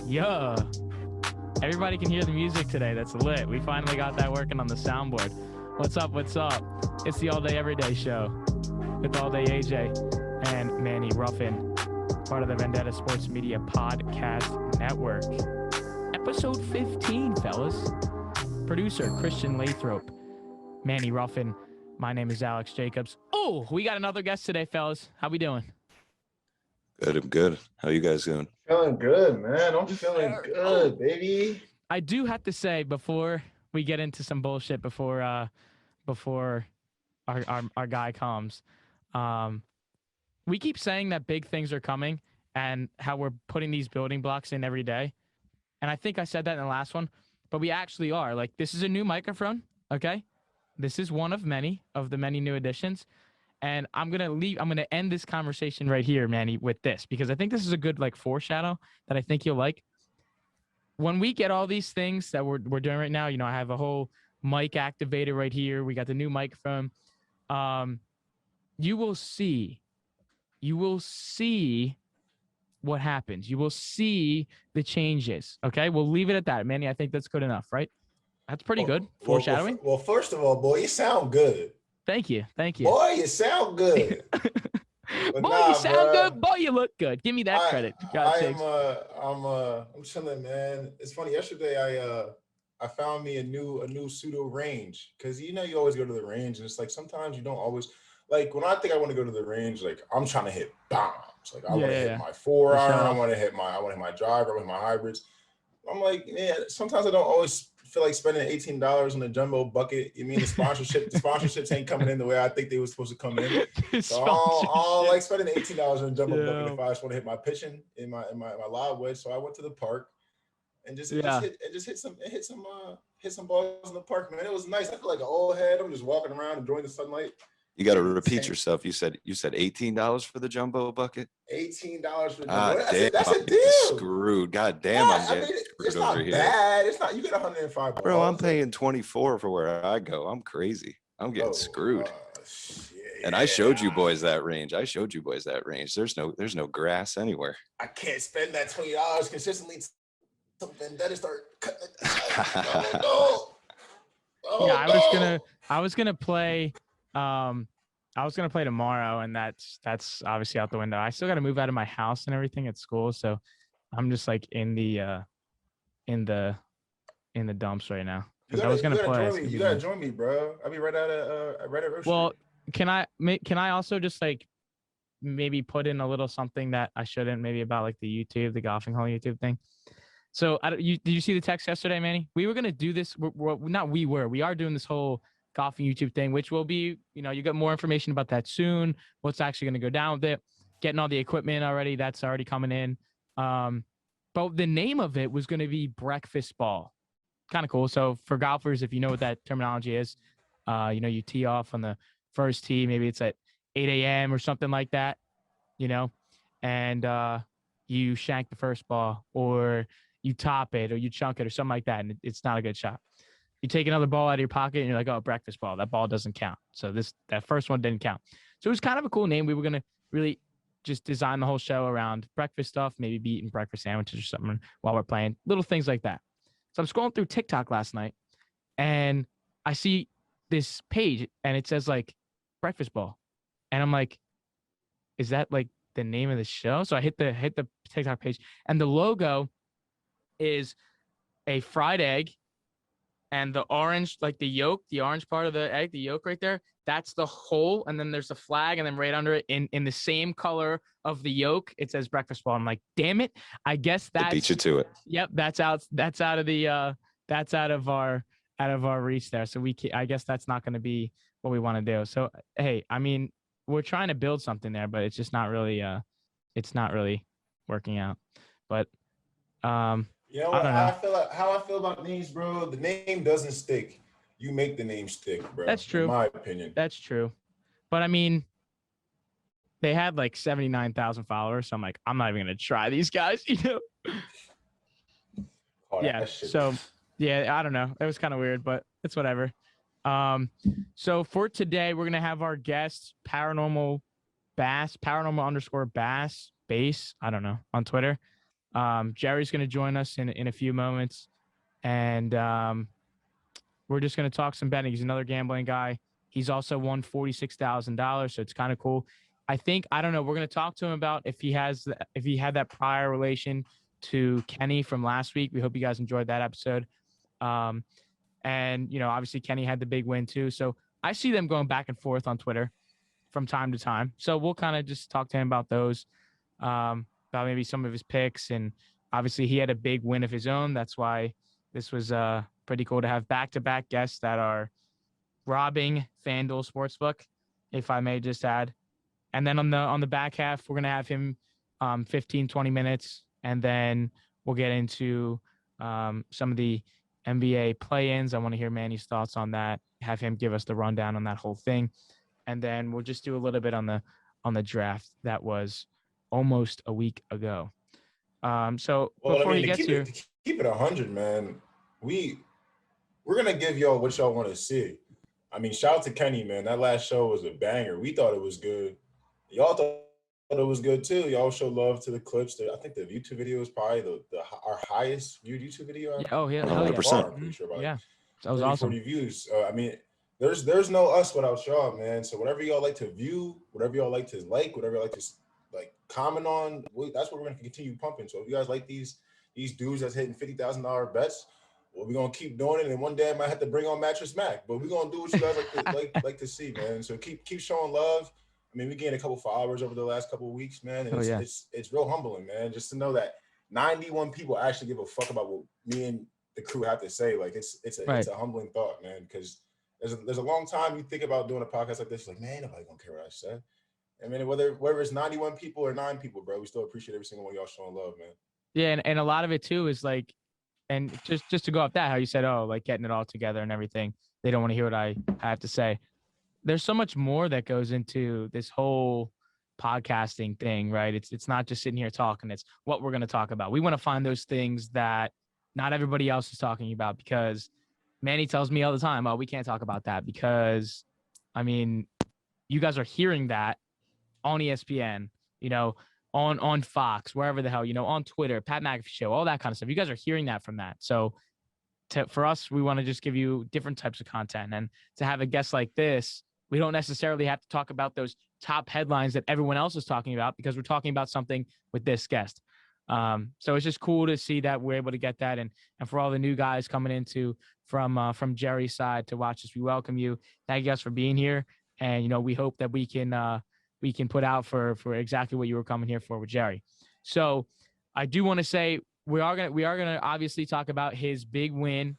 Yeah. Everybody can hear the music today. That's lit. We finally got that working on the soundboard. What's up? What's up? It's the All Day Everyday Show with All Day AJ and Manny Ruffin, part of the Vendetta Sports Media Podcast Network. Episode 15, fellas. Producer Christian Lathrop, Manny Ruffin. My name is Alex Jacobs. Oh, we got another guest today, fellas. How we doing? Good, I'm good. How you guys doing? Feeling good, man. I'm feeling good, baby. I do have to say, before we get into some bullshit, before our guy comes, we keep saying that big things are coming and how we're putting these building blocks in every day. And I think I said that in the last one, but we actually are. Like, this is a new microphone, okay? This is one of many new additions. And I'm going to end this conversation right here, Manny, with this, because I think this is a good, foreshadow that I think you'll like. When we get all these things that we're doing right now, I have a whole mic activated right here. We got the new microphone. You will see what happens. You will see the changes. Okay. We'll leave it at that, Manny. I think that's good enough, right? That's pretty good. Foreshadowing. Well, first of all, boy, you sound good. Thank you. Boy, you sound good. Boy, you sound good. Boy, you look good. Give me that credit. I'm chilling, man. It's funny. Yesterday, I found me a new pseudo range, because you always go to the range, and it's like sometimes you don't always like. When I think I want to go to the range, like I'm trying to hit bombs. Like I want to hit my forearm. I want to hit my driver. I want to hit my hybrids. I'm like, man. Sometimes I don't always feel like spending $18 on a jumbo bucket. You mean the sponsorships ain't coming in the way I think they were supposed to come in. So I don't like spending $18 on a jumbo bucket if I just want to hit my pitching in my live wedge. So I went to the park and just hit some balls in the park, man. It was nice. I feel like an old head. I'm just walking around enjoying the sunlight. You got to repeat yourself. You said $18 for the jumbo bucket. $18 for the jumbo. That's a deal. Screwed. God damn, I'm getting screwed it's not over here. Bad. It's not. You get 105 balls. Bro, I'm paying 24 for where I go. I'm crazy. I'm getting screwed. And I showed you boys that range. There's no grass anywhere. I can't spend that $20 consistently. Something that is start cutting it. I was gonna play. I was gonna play tomorrow, and that's obviously out the window. I still got to move out of my house and everything at school, so I'm just like in the dumps right now. I was gonna play. You gotta join me, bro. I'll be right out of right at Roche. Well, can I also just maybe put in a little something that I shouldn't, maybe about the golfing hole YouTube thing? So did you see the text yesterday, Manny? We were gonna do this. We are doing this whole golfing YouTube thing, which will be, you get more information about that soon. What's actually going to go down with it, getting all the equipment already. That's already coming in. But the name of it was going to be breakfast ball. Kind of cool. So for golfers, if you know what that terminology is, you tee off on the first tee, maybe it's at 8 a.m. or something like that, and you shank the first ball, or you top it, or you chunk it, or something like that. And it's not a good shot. You take another ball out of your pocket and you're like, oh, breakfast ball. That ball doesn't count. So that first one didn't count. So it was kind of a cool name. We were going to really just design the whole show around breakfast stuff, maybe be eating breakfast sandwiches or something while we're playing, little things like that. So I'm scrolling through TikTok last night and I see this page and it says breakfast ball. And I'm like, is that the name of the show? So I hit the TikTok page, and the logo is a fried egg. And the orange, the yolk, the orange part of the egg, the yolk right there, that's the hole. And then there's a flag. And then right under it, in the same color of the yolk, it says breakfast ball. I'm like, damn it. I guess that's beat you to it. Yep. That's out of our reach there. So I guess that's not going to be what we want to do. So, hey, I mean, we're trying to build something there, but it's just not really, working out. But, you know what? How I feel about names, bro. The name doesn't stick. You make the name stick, bro. That's true. In my opinion. That's true. But I mean, they had 79,000 followers. So I'm like, I'm not even gonna try these guys, Yeah. So yeah, I don't know. It was kind of weird, but it's whatever. So for today, we're gonna have our guest, paranormal_bass, I don't know, on Twitter. Jerry's going to join us in a few moments, and we're just going to talk some betting. He's another gambling guy. He's also won $46,000, so it's kind of cool. I don't know. We're going to talk to him about if he had that prior relation to Kenny from last week. We hope you guys enjoyed that episode. And obviously Kenny had the big win too. So I see them going back and forth on Twitter from time to time. So we'll kind of just talk to him about those, about maybe some of his picks. And obviously he had a big win of his own. That's why this was pretty cool to have back-to-back guests that are robbing FanDuel Sportsbook, if I may just add. And then on the back half, we're going to have him 15, 20 minutes. And then we'll get into some of the NBA play-ins. I want to hear Manny's thoughts on that, have him give us the rundown on that whole thing. And then we'll just do a little bit on the draft that was almost a week ago. Before he gets here. To keep it 100, man, we're going to give y'all what y'all want to see. I mean, shout out to Kenny, man. That last show was a banger. We thought it was good. Y'all thought it was good too. Y'all show love to the clips. I think the YouTube video is probably our highest viewed YouTube video. Yeah, oh yeah, 100%. I'm pretty sure about yeah, that was awesome. 40 views. I mean, there's no us without y'all, man. So whatever y'all like to view, whatever y'all like to whatever y'all like to comment on, that's what we're gonna continue pumping. So if you guys like these dudes that's hitting $50,000 bets, well, we're gonna keep doing it. And one day I might have to bring on Mattress Mac, but we're gonna do what you guys like to see, man. So keep showing love. I mean, we gained a couple followers over the last couple of weeks, man. And it's real humbling, man, just to know that 91 people actually give a fuck about what me and the crew have to say. Like it's a humbling thought, man, because there's a long time you think about doing a podcast like this, like, man, nobody gonna care what I said. I mean, whether it's 91 people or 9 people, bro, we still appreciate every single one of y'all showing love, man. Yeah, and a lot of it too is like, and just to go off that, how you said, like getting it all together and everything. They don't want to hear what I have to say. There's so much more that goes into this whole podcasting thing, right? It's not just sitting here talking. It's what we're going to talk about. We want to find those things that not everybody else is talking about, because Manny tells me all the time, oh, we can't talk about that because, I mean, you guys are hearing that on ESPN, on Fox, wherever the hell, on Twitter, Pat McAfee show, all that kind of stuff. You guys are hearing that from that. So for us, we want to just give you different types of content. And to have a guest like this, we don't necessarily have to talk about those top headlines that everyone else is talking about, because we're talking about something with this guest. So it's just cool to see that we're able to get that. And for all the new guys coming into from Jerry's side to watch us, we welcome you. Thank you guys for being here. And, we hope that we can put out for exactly what you were coming here for with Jerry. So I do want to say we are gonna obviously talk about his big win.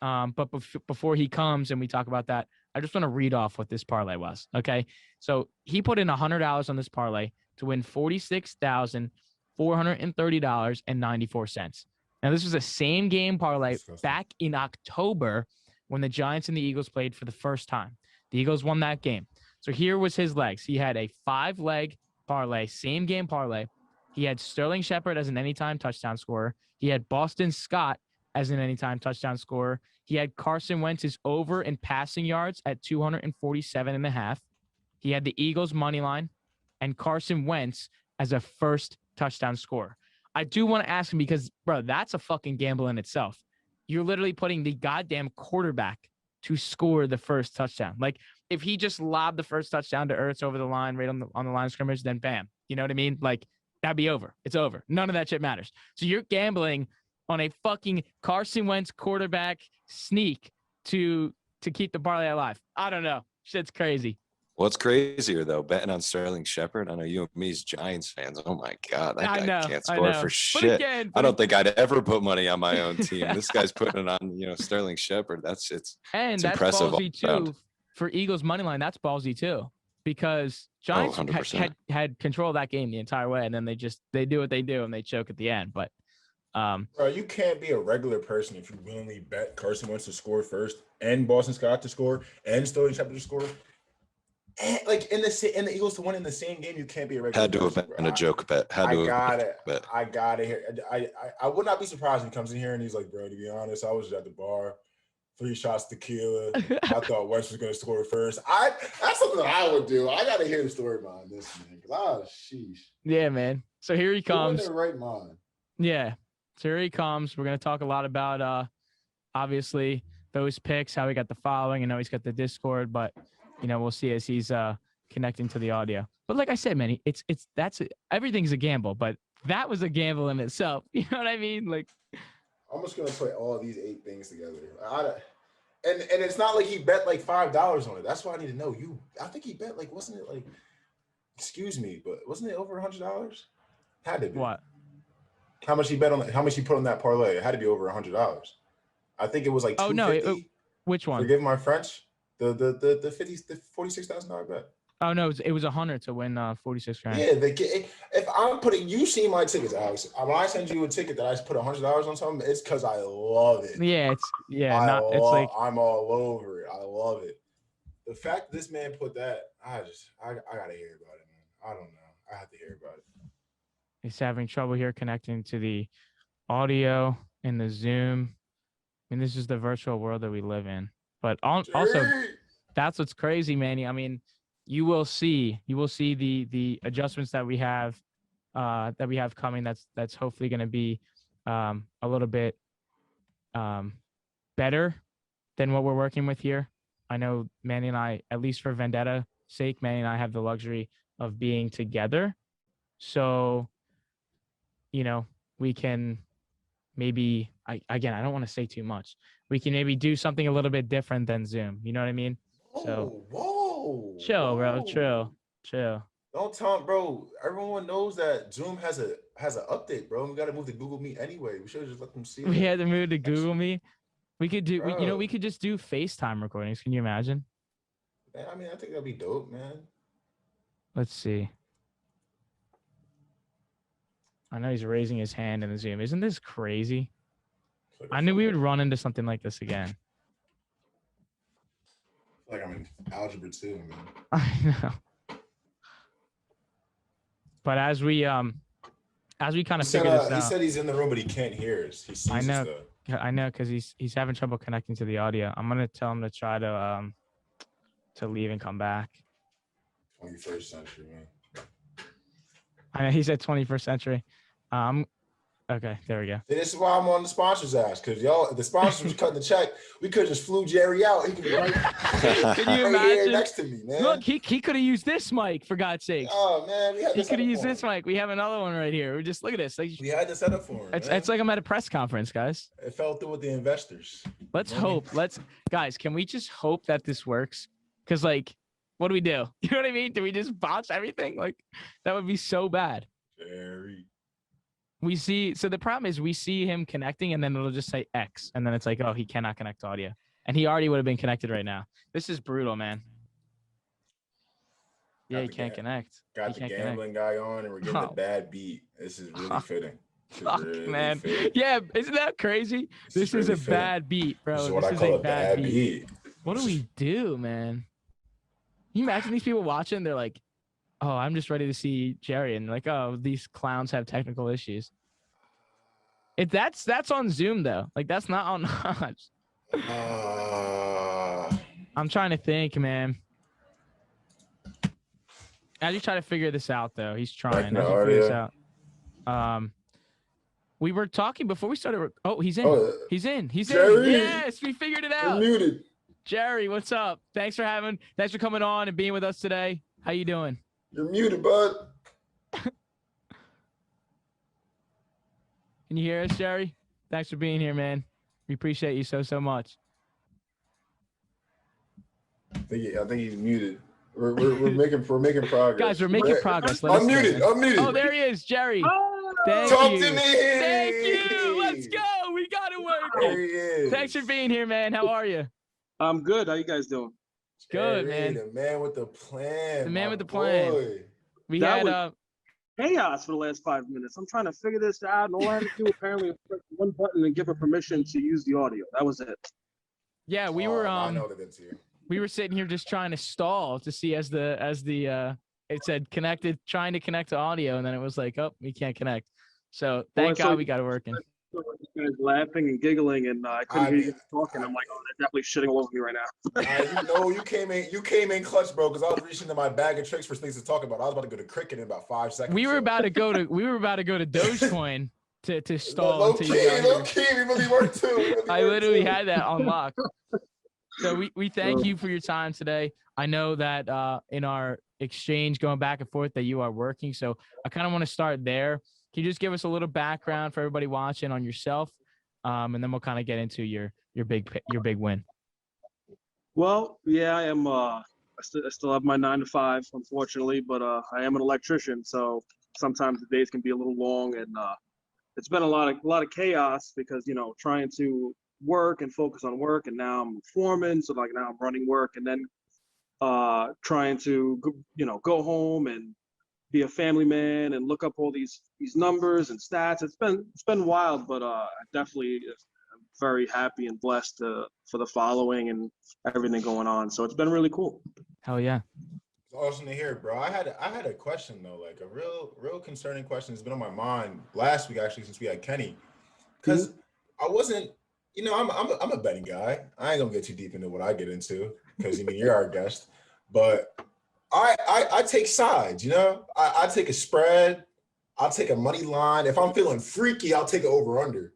But before he comes and we talk about that, I just want to read off what this parlay was. Okay. So he put in $100 on this parlay to win $46,430.94. Now, this was a same game parlay back in October when the Giants and the Eagles played for the first time. The Eagles won that game. So here was his legs. He had a 5-leg parlay, same game parlay. He had Sterling Shepard as an anytime touchdown scorer. He had Boston Scott as an anytime touchdown scorer. He had Carson Wentz's over in passing yards at 247.5. He had the Eagles money line and Carson Wentz as a first touchdown scorer. I do want to ask him because, bro, that's a fucking gamble in itself. You're literally putting the goddamn quarterback to score the first touchdown. Like, if he just lobbed the first touchdown to Ertz over the line, right on the line of scrimmage, then bam. You know what I mean? Like, that'd be over. It's over. None of that shit matters. So you're gambling on a fucking Carson Wentz quarterback sneak to keep the parlay alive. I don't know. Shit's crazy. What's crazier, though, betting on Sterling Shepard? I know you and me's Giants fans. Oh, my God. That guy can't score for shit. I don't think I'd ever put money on my own team. This guy's putting it on, Sterling Shepard. It's that's impressive. Ballsy, too, for Eagles money line. That's ballsy, too, because Giants had control of that game the entire way, and then they do what they do, and they choke at the end. But bro, you can't be a regular person if you willingly bet Carson Wentz to score first and Boston Scott to score and Sterling Shepard to score. And like in the Eagles to win in the same game, you can't be a regular. Had to have been a joke bet. I got it here. I would not be surprised if he comes in here and he's like, bro, to be honest, I was just at the bar, 3 shots tequila. I thought Wentz was gonna score first. That's something that I would do. I gotta hear the story behind this, man. Sheesh. Yeah, man. So here he comes. In their right mind. Yeah. So here he comes. We're going to talk a lot about, obviously, those picks, how he got the following. I know he's got the Discord, but, we'll see as he's connecting to the audio. But like I said, Manny, everything's a gamble, but that was a gamble in itself. You know what I mean? Like, I'm just going to put all these 8 things together. And it's not like he bet like $5 on it. That's what I need to know. I think he bet like, wasn't it like, excuse me, but wasn't it over $100? Had to be. What? How much he bet on it? How much he put on that parlay? It had to be over $100. I think it was like $250. No, which one? Forgive my French. The $46,000 bet. Oh no, it was 100 to win 46 grand. Yeah, if I'm putting, you see my tickets, Alex. When I send you a ticket that I put $100 on something, it's because I love it. Yeah, I'm all over it. I love it. The fact that this man put that, I gotta hear about it, man. I don't know. I have to hear about it. He's having trouble here connecting to the audio in the Zoom. I mean, this is the virtual world that we live in. But also, that's what's crazy, Manny. I mean, you will see the adjustments that we have coming. That's hopefully going to be a little bit better than what we're working with here. I know Manny and I, at least for Vendetta sake, Manny and I have the luxury of being together. So, we can maybe, I don't want to say too much. We can maybe do something a little bit different than Zoom. You know what I mean? Whoa. Chill, bro. Chill. Don't tell him, bro. Everyone knows that Zoom has an update, bro. We got to move to Google Meet anyway. We should have just let them see. We had to move to Google Meet. We could do, we could just do FaceTime recordings. Can you imagine? Man, I mean, I think that'd be dope, man. Let's see. I know he's raising his hand in the Zoom. Isn't this crazy? I knew we would run into something like this again. Like I'm in algebra 2, man. I know. But as we kind of figure this out. He said he's in the room, but he can't hear us. He sees I know. Us, though. I know, because he's having trouble connecting to the audio. I'm gonna tell him to try to leave and come back. 21st century, man. I know he said 21st century. Okay, there we go. This is why I'm on the sponsors ass, because the sponsors was cutting the check. We could just flew Jerry out. He could be right, Can you right imagine? here next to me, man. Look, he could have used this mic, for God's sake. Oh man, he could have used this mic. We have another one right here. We just look at this. Like, we had to set up for him. It's like I'm at a press conference, guys. It fell through with the investors. Let's hope. Guys, can we just hope that this works? Because like, what do we do? You know what I mean? Do we just botch everything? Like, that would be so bad. Jerry. So the problem is we see him connecting and then it'll just say X and then it's like, oh, he cannot connect to audio. And he already would have been connected right now. This is brutal, man. Yeah, he can't connect. Got the gambling guy on and we're getting a bad beat. This is really fitting. Fuck, really man. Fitting. Yeah, isn't that crazy? This is really a bad beat, bro. This is what I call a bad beat. What do we do, man? Can you imagine these people watching? They're like, oh, I'm just ready to see Jerry. And like, oh, these clowns have technical issues. That's on Zoom, though. Like, that's not on Notch. I'm trying to think, man. As you try to figure this out, though, he's trying. As you figure this out. We were talking before we started. Oh, he's in. He's in. Jerry, yes, we figured it out. You're muted. Jerry, what's up? Thanks for coming on and being with us today. How you doing? You're muted, bud. Can you hear us, Jerry? Thanks for being here, man. We appreciate you so much. I think he's muted. We're making progress. Guys, we're making progress. I'm muted. Oh, there he is, Jerry. Thank Talk you. to me. Thank you. Let's go. We got it working. There he is. Thanks for being here, man. How are you? I'm good. How you guys doing? Good, man. The man with the plan. The man with the plan. Boy. We had chaos for the last 5 minutes. I'm trying to figure this out, and all I had to do apparently was press one button and give her permission to use the audio. That was it. Yeah, we were I know that it's here. We were sitting here just trying to stall to see as the it said connected, trying to connect to audio, and then it was like, oh, we can't connect. So thank God we got it working. You guys laughing and giggling, and I couldn't hear you talking. I'm like, oh, they're definitely shitting all over me right now. You came in clutch, bro, because I was reaching into my bag of tricks for things to talk about. I was about to go to cricket in about 5 seconds. We were about to go to Dogecoin, to stall. Low key, we really worked too. I literally had that unlocked. So we thank you for your time today. I know that in our exchange going back and forth that you are working. So I kind of want to start there. Can you just give us a little background for everybody watching on yourself? And then we'll kind of get into your big win. Well, yeah, I am. I still have my 9 to 5, unfortunately, but I am an electrician, so sometimes the days can be a little long, and it's been a lot of chaos because trying to work and focus on work, and now I'm a foreman, so like now I'm running work, and then trying to go home and be a family man and look up all these numbers and stats. It's been wild, but I definitely am very happy and blessed for the following and everything going on. So it's been really cool. Hell yeah. It's awesome to hear, bro. I had a question though, like a real concerning question. It's been on my mind last week actually, since we had Kenny, because I wasn't, I'm a betting guy. I ain't gonna get too deep into what I get into because you're our guest, but I take sides. I take a spread. I'll take a money line. If I'm feeling freaky, I'll take it over under.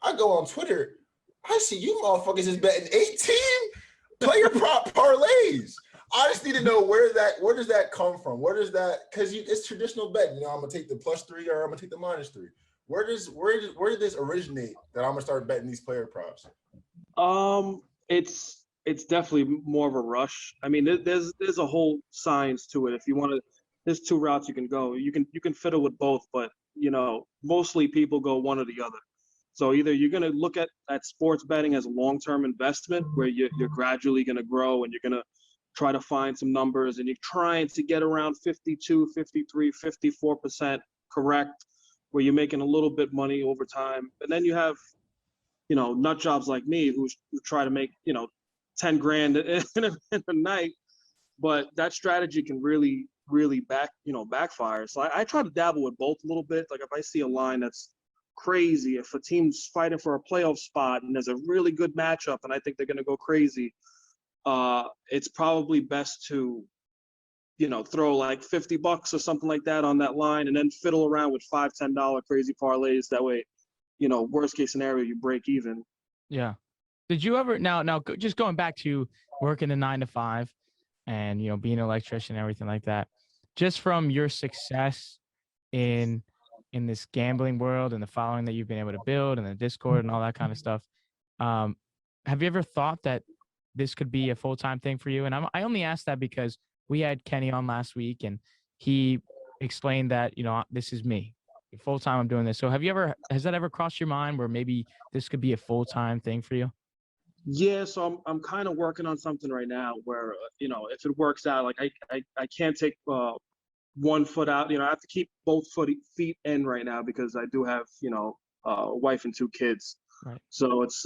I go on Twitter. I see you motherfuckers is betting 18 player prop parlays. I just need to know where does that come from? Where does that, because it's traditional betting. I'm gonna take the +3 or I'm gonna take the -3. Where did this originate that I'm gonna start betting these player props? It's definitely more of a rush. I mean, there's a whole science to it. If you want to, there's 2 routes you can go. You can fiddle with both, but mostly people go one or the other. So either you're gonna look at sports betting as a long-term investment where you're gradually gonna grow and you're gonna try to find some numbers and you're trying to get around 52, 53, 54% correct, where you're making a little bit money over time. And then you have, nut jobs like me who try to make, 10 grand in a night, but that strategy can really backfire. So I try to dabble with both a little bit. Like if I see a line that's crazy, if a team's fighting for a playoff spot and there's a really good matchup and I think they're going to go crazy, it's probably best to throw like $50 or something like that on that line and then fiddle around with $5-10 crazy parlays. That way, worst case scenario, you break even. Yeah. Did you ever now just going back to working a 9 to 5 and being an electrician and everything like that, just from your success in this gambling world and the following that you've been able to build and the Discord and all that kind of stuff, have you ever thought that this could be a full-time thing for you? And I only asked that because we had Kenny on last week and he explained that this is me. Full-time I'm doing this. So has that ever crossed your mind where maybe this could be a full-time thing for you? Yeah, so I'm kind of working on something right now where if it works out, like I can't take one foot out. I have to keep both feet in right now because I do have a wife and 2 kids. Right. So it's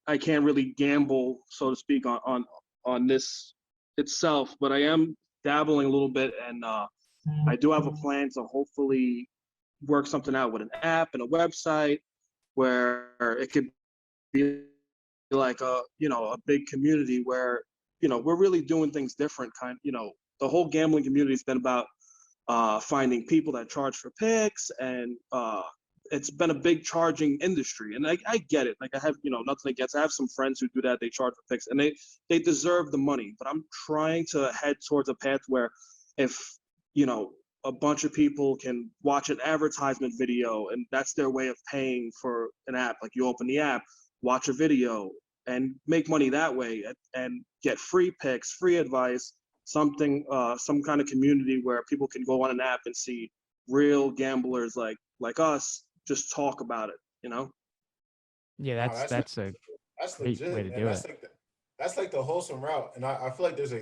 I can't really gamble, so to speak, on this itself. But I am dabbling a little bit, and I do have a plan to hopefully work something out with an app and a website where it could be like a big community where we're really doing things different. The whole gambling community has been about finding people that charge for picks, and it's been a big charging industry. And I get it. Like I have nothing against. I have some friends who do that. They charge for picks, and they deserve the money. But I'm trying to head towards a path where if a bunch of people can watch an advertisement video and that's their way of paying for an app. Like you open the app, watch a video and make money that way and get free picks, free advice, some kind of community where people can go on an app and see real gamblers like us just talk about it, Yeah, that's a great legit, way to man. do it. That's like the wholesome route. And I feel like there's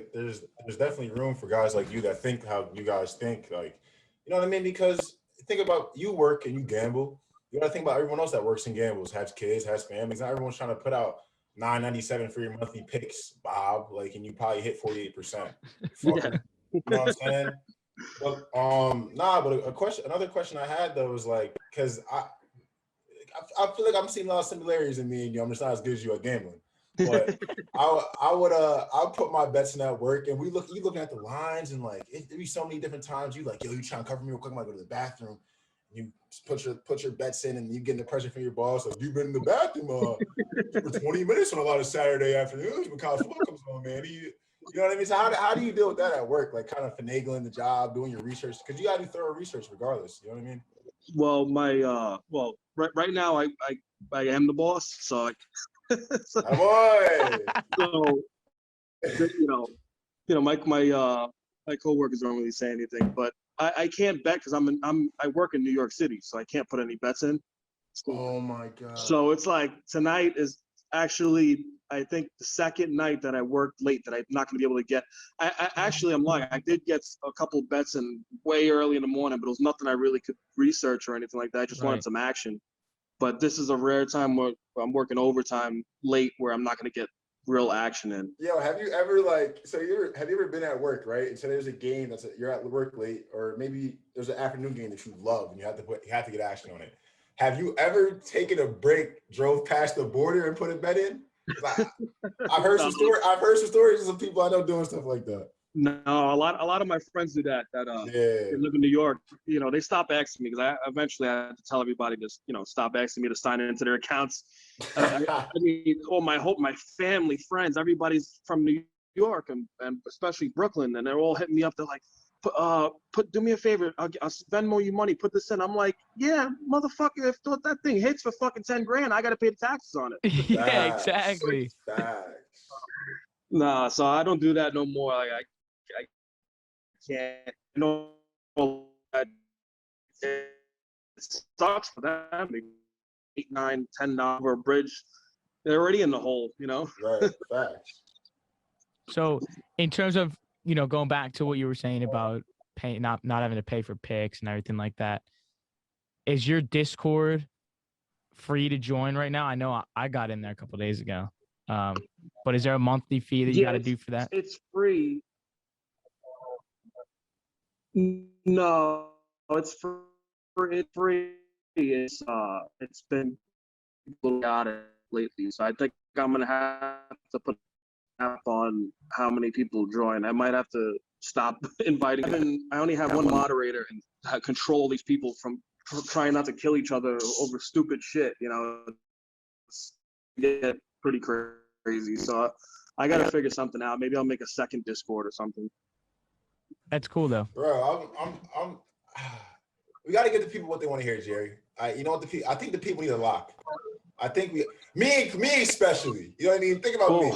definitely room for guys like you that think how you guys think, like, you know what I mean? Because think about, you work and you gamble. You got to think about everyone else that works and gambles, has kids, has families. Not everyone's trying to put out $9.97 for your monthly picks, Bob. Like, and you probably hit 48%. Yeah. You know what I'm saying? But another question I had though was like, because I feel like I'm seeing a lot of similarities in me and you. I'm just not as good as you at gambling. But I'll put my bets in at work, and you looking at the lines, and like there'd be so many different times you like, yo, you trying to cover me real quick, I might go to the bathroom. you put your bets in and you get the pressure from your boss. Like, you've been in the bathroom for 20 minutes on a lot of Saturday afternoons when college football comes on, man. You know what I mean? So how do you deal with that at work? Like kind of finagling the job, doing your research? Because you got to do thorough research regardless. You know what I mean? Well, right now I am the boss, so so, my coworkers don't really say anything, but I can't bet because I work in New York City, so I can't put any bets in. Oh my God. So it's like tonight is actually, I think, the second night that I worked late that I'm not going to be able to get. I'm lying. I did get a couple bets in way early in the morning, but it was nothing I really could research or anything like that. I just wanted some action. But this is a rare time where I'm working overtime late where I'm not going to get real action in. Yo, have you ever have you ever been at work, right? And so there's a game you're at work late, or maybe there's an afternoon game that you love and you have to get action on it. Have you ever taken a break, drove past the border and put a bet in? I've heard some stories of some people I know doing stuff like that. No, a lot of my friends do that. They live in New York. You know, they stop asking me because I eventually had to tell everybody to, stop asking me to sign into their accounts. I mean, my family, friends, everybody's from New York and especially Brooklyn, and they're all hitting me up. They're like, do me a favor. I'll Venmo you money. Put this in. I'm like, yeah, motherfucker. If that thing hits for fucking $10,000, I got to pay the taxes on it. Yeah, exactly. Nah, so I don't do that no more. Like, I can't. It sucks for them. $8, $9, $10 over a bridge. They're already in the hole, Right. Facts. So, in terms of going back to what you were saying about paying, not having to pay for picks and everything like that, is your Discord free to join right now? I know I got in there a couple of days ago, but is there a monthly fee that you got to do for that? It's free. No, it's free. It's been chaotic lately, so I think I'm gonna have to put up on how many people join. I might have to stop inviting. I only have one moderator and control these people from trying not to kill each other over stupid shit. It's get pretty crazy. So I gotta figure something out. Maybe I'll make a second Discord or something. That's cool though, bro. We got to get the people what they want to hear, Jerry. I think the people need a lock. I think me especially. You know what I mean? Think about me.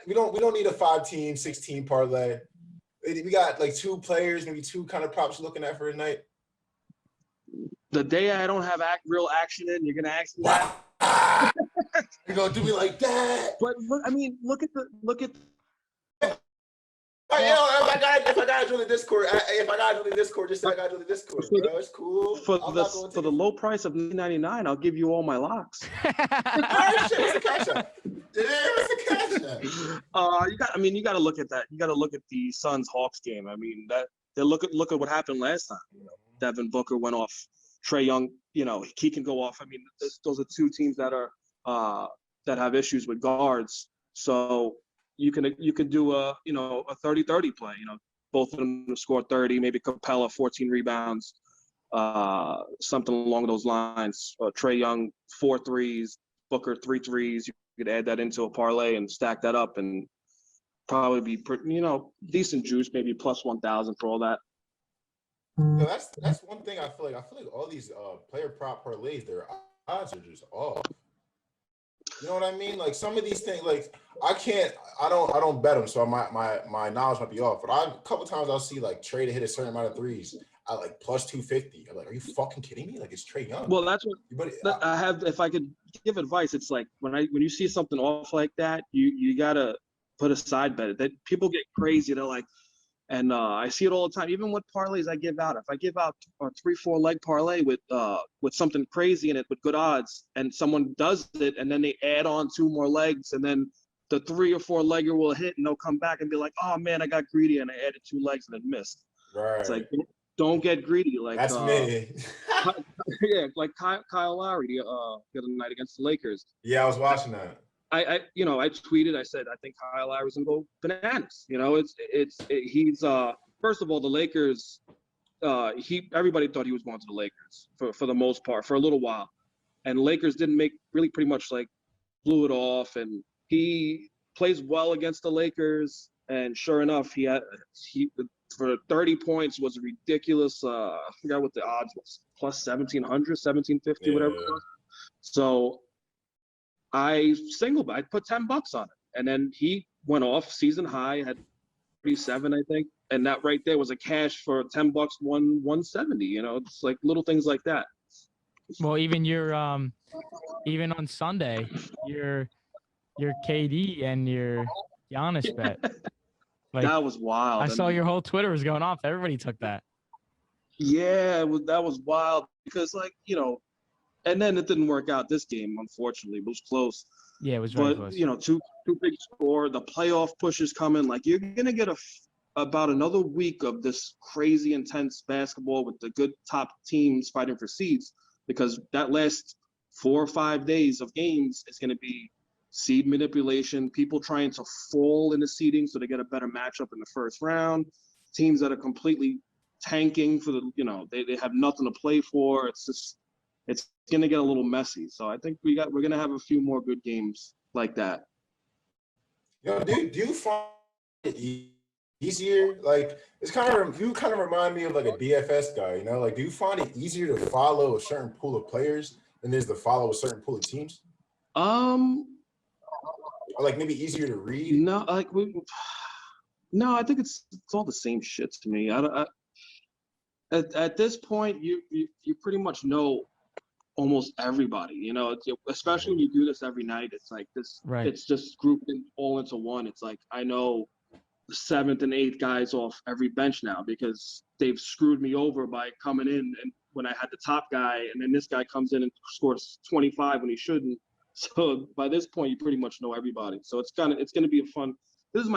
We don't need a 5-team, 6-team parlay. We got like 2 players, maybe 2 kind of props looking at for a night. The day I don't have real action in, you're gonna ask me that. You're gonna do me like that. But look at the. If I gotta join the Discord, just say I gotta join the Discord, bro. It's cool. For the low price of $9.99, I'll give you all my locks. All right, shit, what's the cash app? You gotta look at that. You gotta look at the Suns Hawks game. I mean, look at what happened last time. Devin Booker went off. Trae Young, he can go off. I mean, those are 2 teams that are that have issues with guards. So you can do a 30-30 play. Both of them score 30, maybe Capella 14 rebounds, something along those lines. Trae Young 4 threes, Booker 3 threes. You could add that into a parlay and stack that up and probably be decent juice, maybe plus 1,000 for all that. No, that's one thing I feel like all these player prop parlays, their odds are just off. You know what I mean? Like some of these things, like I don't bet them, so my knowledge might be off. But a couple times I'll see like Trae to hit a certain amount of threes at like plus 250. I'm like, are you fucking kidding me? Like it's Trae Young. Well, that's what I have. If I could give advice, it's like when you see something off like that, you gotta put a side bet. That people get crazy. They're like. And I see it all the time, even with parlays I give out. If I give out a 3-4 leg parlay with something crazy in it with good odds, and someone does it, and then they add on 2 more legs, and then the 3 or 4 legger will hit, and they'll come back and be like, "Oh man, I got greedy and I added 2 legs and it missed." Right. It's like don't get greedy. Like that's me. Yeah, like Kyle Lowry the other night against the Lakers. Yeah, I was watching that. I tweeted. I said I think Kyle Lowry's gonna go bananas. He's first of all the Lakers. everybody thought he was going to the Lakers for the most part for a little while, and Lakers didn't make really pretty much like blew it off, and he plays well against the Lakers, and sure enough, he for 30 points was ridiculous. I forgot what the odds was, plus 1,700, 1,750, whatever it was. So I put $10 on it, and then he went off season high, had 37, I think, and that right there was a cash for $10, 170. You know, it's like little things like that. Well, even even on Sunday, your KD and your Giannis bet. Like, that was wild. I saw your whole Twitter was going off. Everybody took that. Yeah, that was wild because, like, you know, and then it didn't work out this game, unfortunately. It was close. Yeah, it was very close. You know, two big score. The playoff push is coming. Like, you're gonna get about another week of this crazy intense basketball with the good top teams fighting for seeds, because that last 4 or 5 days of games is going to be seed manipulation, people trying to fall in the seeding so they get a better matchup in the first round, teams that are completely tanking for the, you know, they have nothing to play for. It's going to get a little messy. So I think we're going to have a few more good games like that. Yo, do you find it easier? Like, it's you kind of remind me of like a DFS guy, you know? Like, do you find it easier to follow a certain pool of players than it is to follow a certain pool of teams? Or like maybe easier to read? No, no, I think it's all the same shit to me. At this point, you pretty much know almost everybody, you know, especially when you do this every night. It's like this, right. It's just grouped all into one. It's like, I know the 7th and 8th guys off every bench now because they've screwed me over by coming in and when I had the top guy, and then this guy comes in and scores 25 when he shouldn't. So by this point, you pretty much know everybody. So it's going to be a fun. This is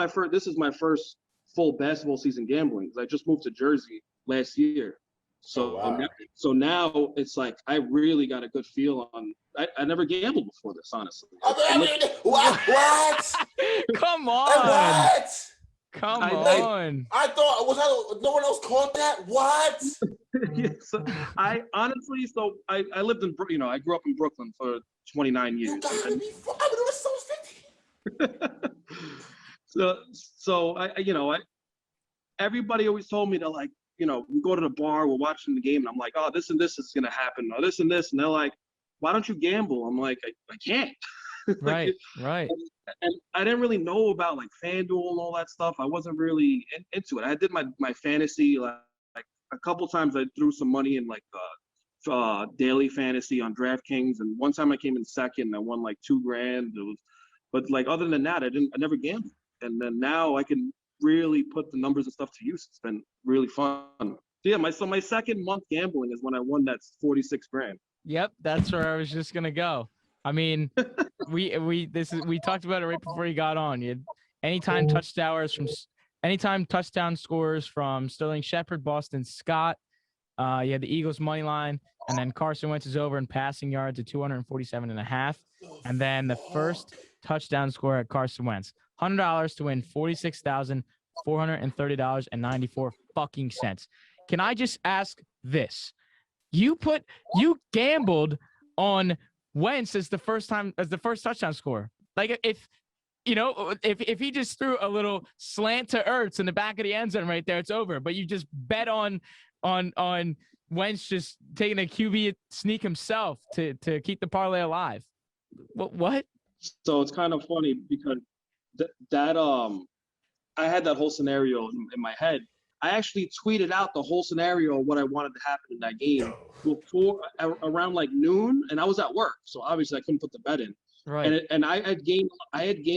my first full basketball season gambling because I just moved to Jersey last year. So, wow. So now it's like I really got a good feel on. I never gambled before this, honestly. What? Come on. What? Come on. I thought no one else caught that. What? Yeah, so I honestly, I lived in, you know, I grew up in Brooklyn for 29 years. You gotta be. I'm doing so 50. So I, you know, everybody always told me to, like, you know, we go to the bar, we're watching the game, and I'm like, oh, this and this is gonna happen, or this and this, and they're like, why don't you gamble? I'm like, I can't. Right. And I didn't really know about like FanDuel and all that stuff. I wasn't really into it. I did my fantasy like a couple times. I threw some money in like daily fantasy on DraftKings, and one time I came in second. I won like $2,000. But like other than that, I never gambled. And then now I can really put the numbers and stuff to use. It's been really fun. So yeah, my second month gambling is when I won that $46,000. Yep, that's where I was just gonna go. I mean, we talked about it right before you got on. You had anytime touchdown scores from Sterling Shepard, Boston Scott. You had the Eagles money line, and then Carson Wentz is over in passing yards at 247.5, and then the first touchdown score at Carson Wentz, $100 to win $46,430.94 fucking cents. Can I just ask this? You gambled on Wentz as the first touchdown score. Like if he just threw a little slant to Ertz in the back of the end zone right there, it's over. But you just bet on Wentz just taking a QB sneak himself to keep the parlay alive. What? So it's kind of funny because I had that whole scenario in my head. I actually tweeted out the whole scenario of what I wanted to happen in that game before around like noon, and I was at work, so obviously I couldn't put the bet in. Right. And I had gained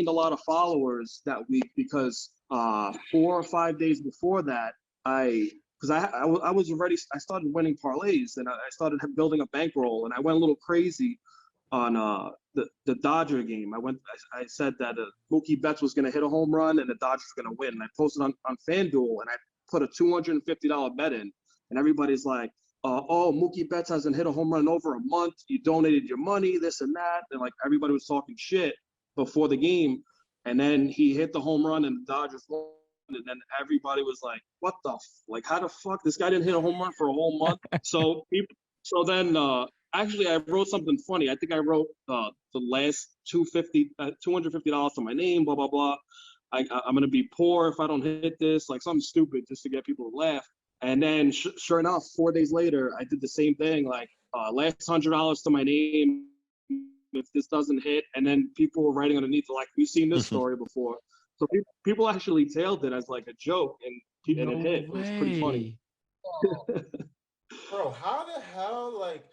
a lot of followers that week because 4 or 5 days before that, I started winning parlays, and I started building a bankroll, and I went a little crazy on the Dodger game. I said that Mookie Betts was going to hit a home run and the Dodgers were going to win. And I posted on FanDuel, and I put a $250 bet in, and everybody's like, oh, Mookie Betts hasn't hit a home run in over a month. You donated your money, this and that. And like everybody was talking shit before the game. And then he hit the home run and the Dodgers won. and then everybody was like, "What the like? How the fuck this guy didn't hit a home run for a whole month?" So then actually I wrote something funny. I think I wrote the last $250 to my name, blah blah blah. I'm gonna be poor if I don't hit this, like something stupid just to get people to laugh. And then sure enough, 4 days later, I did the same thing, like last $100 to my name if this doesn't hit. And then people were writing underneath like, "We've seen this story before." So people actually tailed it as like a joke, and it hit. It was pretty funny. Bro, how the hell, like,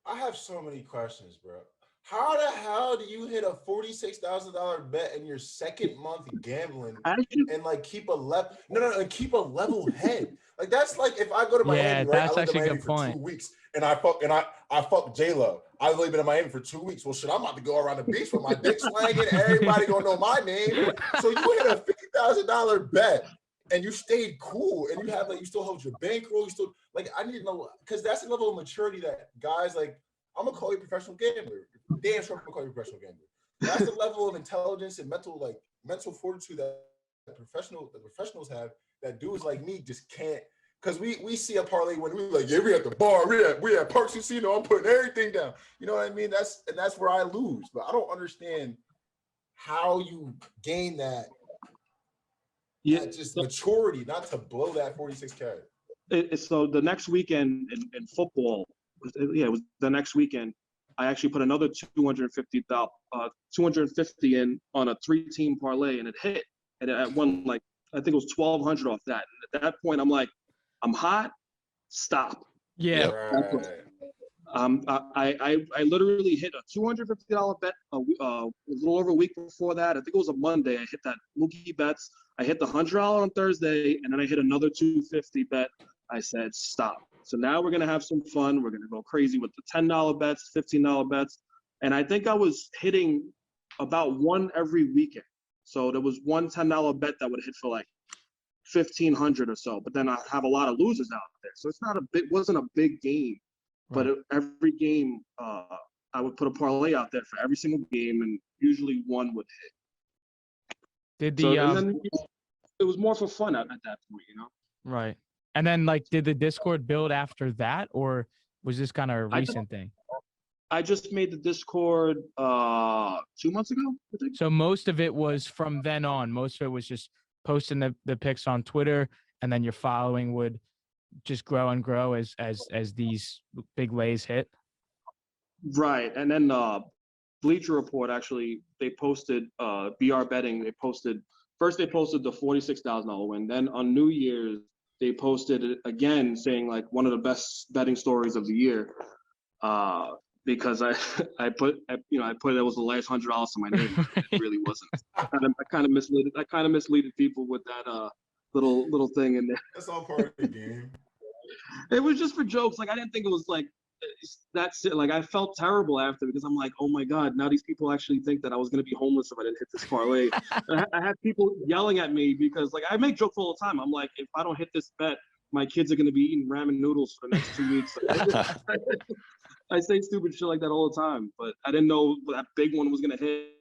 I have so many questions, bro. How the hell do you hit a $46,000 bet in your second month gambling and like keep a keep a level head? Like that's like if I go to Miami, right? I live in Miami for 2 weeks and I fuck J-Lo. I've only been in Miami for 2 weeks. Well, shit, I'm about to go around the beach with my dick slanging. Everybody gonna know my name. So you hit a $50,000 bet and you stayed cool and you have like you still hold your bankroll. You still like I need to know because that's the level of maturity that guys like. I'm gonna call you a professional gambler. Damn sure I'm gonna call you a professional gambler. That's the level of intelligence and mental fortitude that the professionals have that dudes like me just can't. Because we see a parlay when we like, yeah, we at the bar, we at Parks Casino, I'm putting everything down. You know what I mean? That's where I lose. But I don't understand how you gain that. Yeah, just maturity, not to blow that 46K. So the next weekend in football. It was the next weekend. I actually put another 250 in on a 3-team parlay, and it hit. And it won like I think it was 1,200 off that. And at that point, I'm like, I'm hot. Stop. Yeah. Right. I literally hit a $250 bet a little over a week before that. I think it was a Monday. I hit that Mookie Betts. I hit the $100 on Thursday, and then I hit another 250 bet. I said, stop. So now we're going to have some fun. We're going to go crazy with the $10 bets, $15 bets. And I think I was hitting about one every weekend. So there was one $10 bet that would hit for like 1,500 or so. But then I have a lot of losers out there. So it's not wasn't a big game. But every game, I would put a parlay out there for every single game, and usually one would hit. And then it was more for fun at that point, you know? Right. And then, like, did the Discord build after that, or was this kind of a recent thing? I just made the Discord 2 months ago, I think. So most of it was from then on. Most of it was just posting the pics on Twitter, and then your following would just grow and grow as these big lays hit. Right. And then Bleacher Report, actually, they posted BR Betting. They posted the $46,000 win. Then on New Year's, they posted it again saying like one of the best betting stories of the year, because I put it was the last $100 to my name. It really wasn't. I kind of misled people with that little thing in there. That's all part of the game. It was just for jokes. Like I didn't think it was like that's it. Like I felt terrible after because I'm like, oh my God, now these people actually think that I was gonna be homeless if I didn't hit this parlay. I had people yelling at me because like I make jokes all the time. I'm like, if I don't hit this bet, my kids are gonna be eating ramen noodles for the next 2 weeks. I say stupid shit like that all the time, but I didn't know that big one was gonna hit.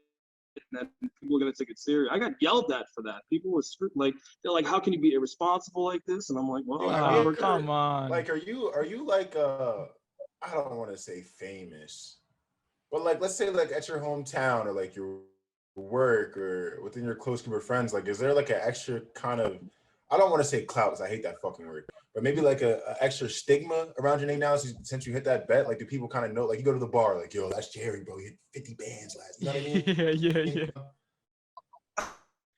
And then people were gonna take it serious. I got yelled at for that. People were like, they're like, "How can you be irresponsible like this?" And I'm like, "Well, come on." Like, are you like I don't want to say famous, but like, let's say like at your hometown or like your work or within your close group of friends, like, is there like an extra kind of, I don't want to say clout because I hate that fucking word, but maybe like a extra stigma around your name now since you hit that bet? Like, do people kind of know? Like, you go to the bar, like, yo, that's Jerry, bro. He hit 50 bands last. You know what I mean? Yeah.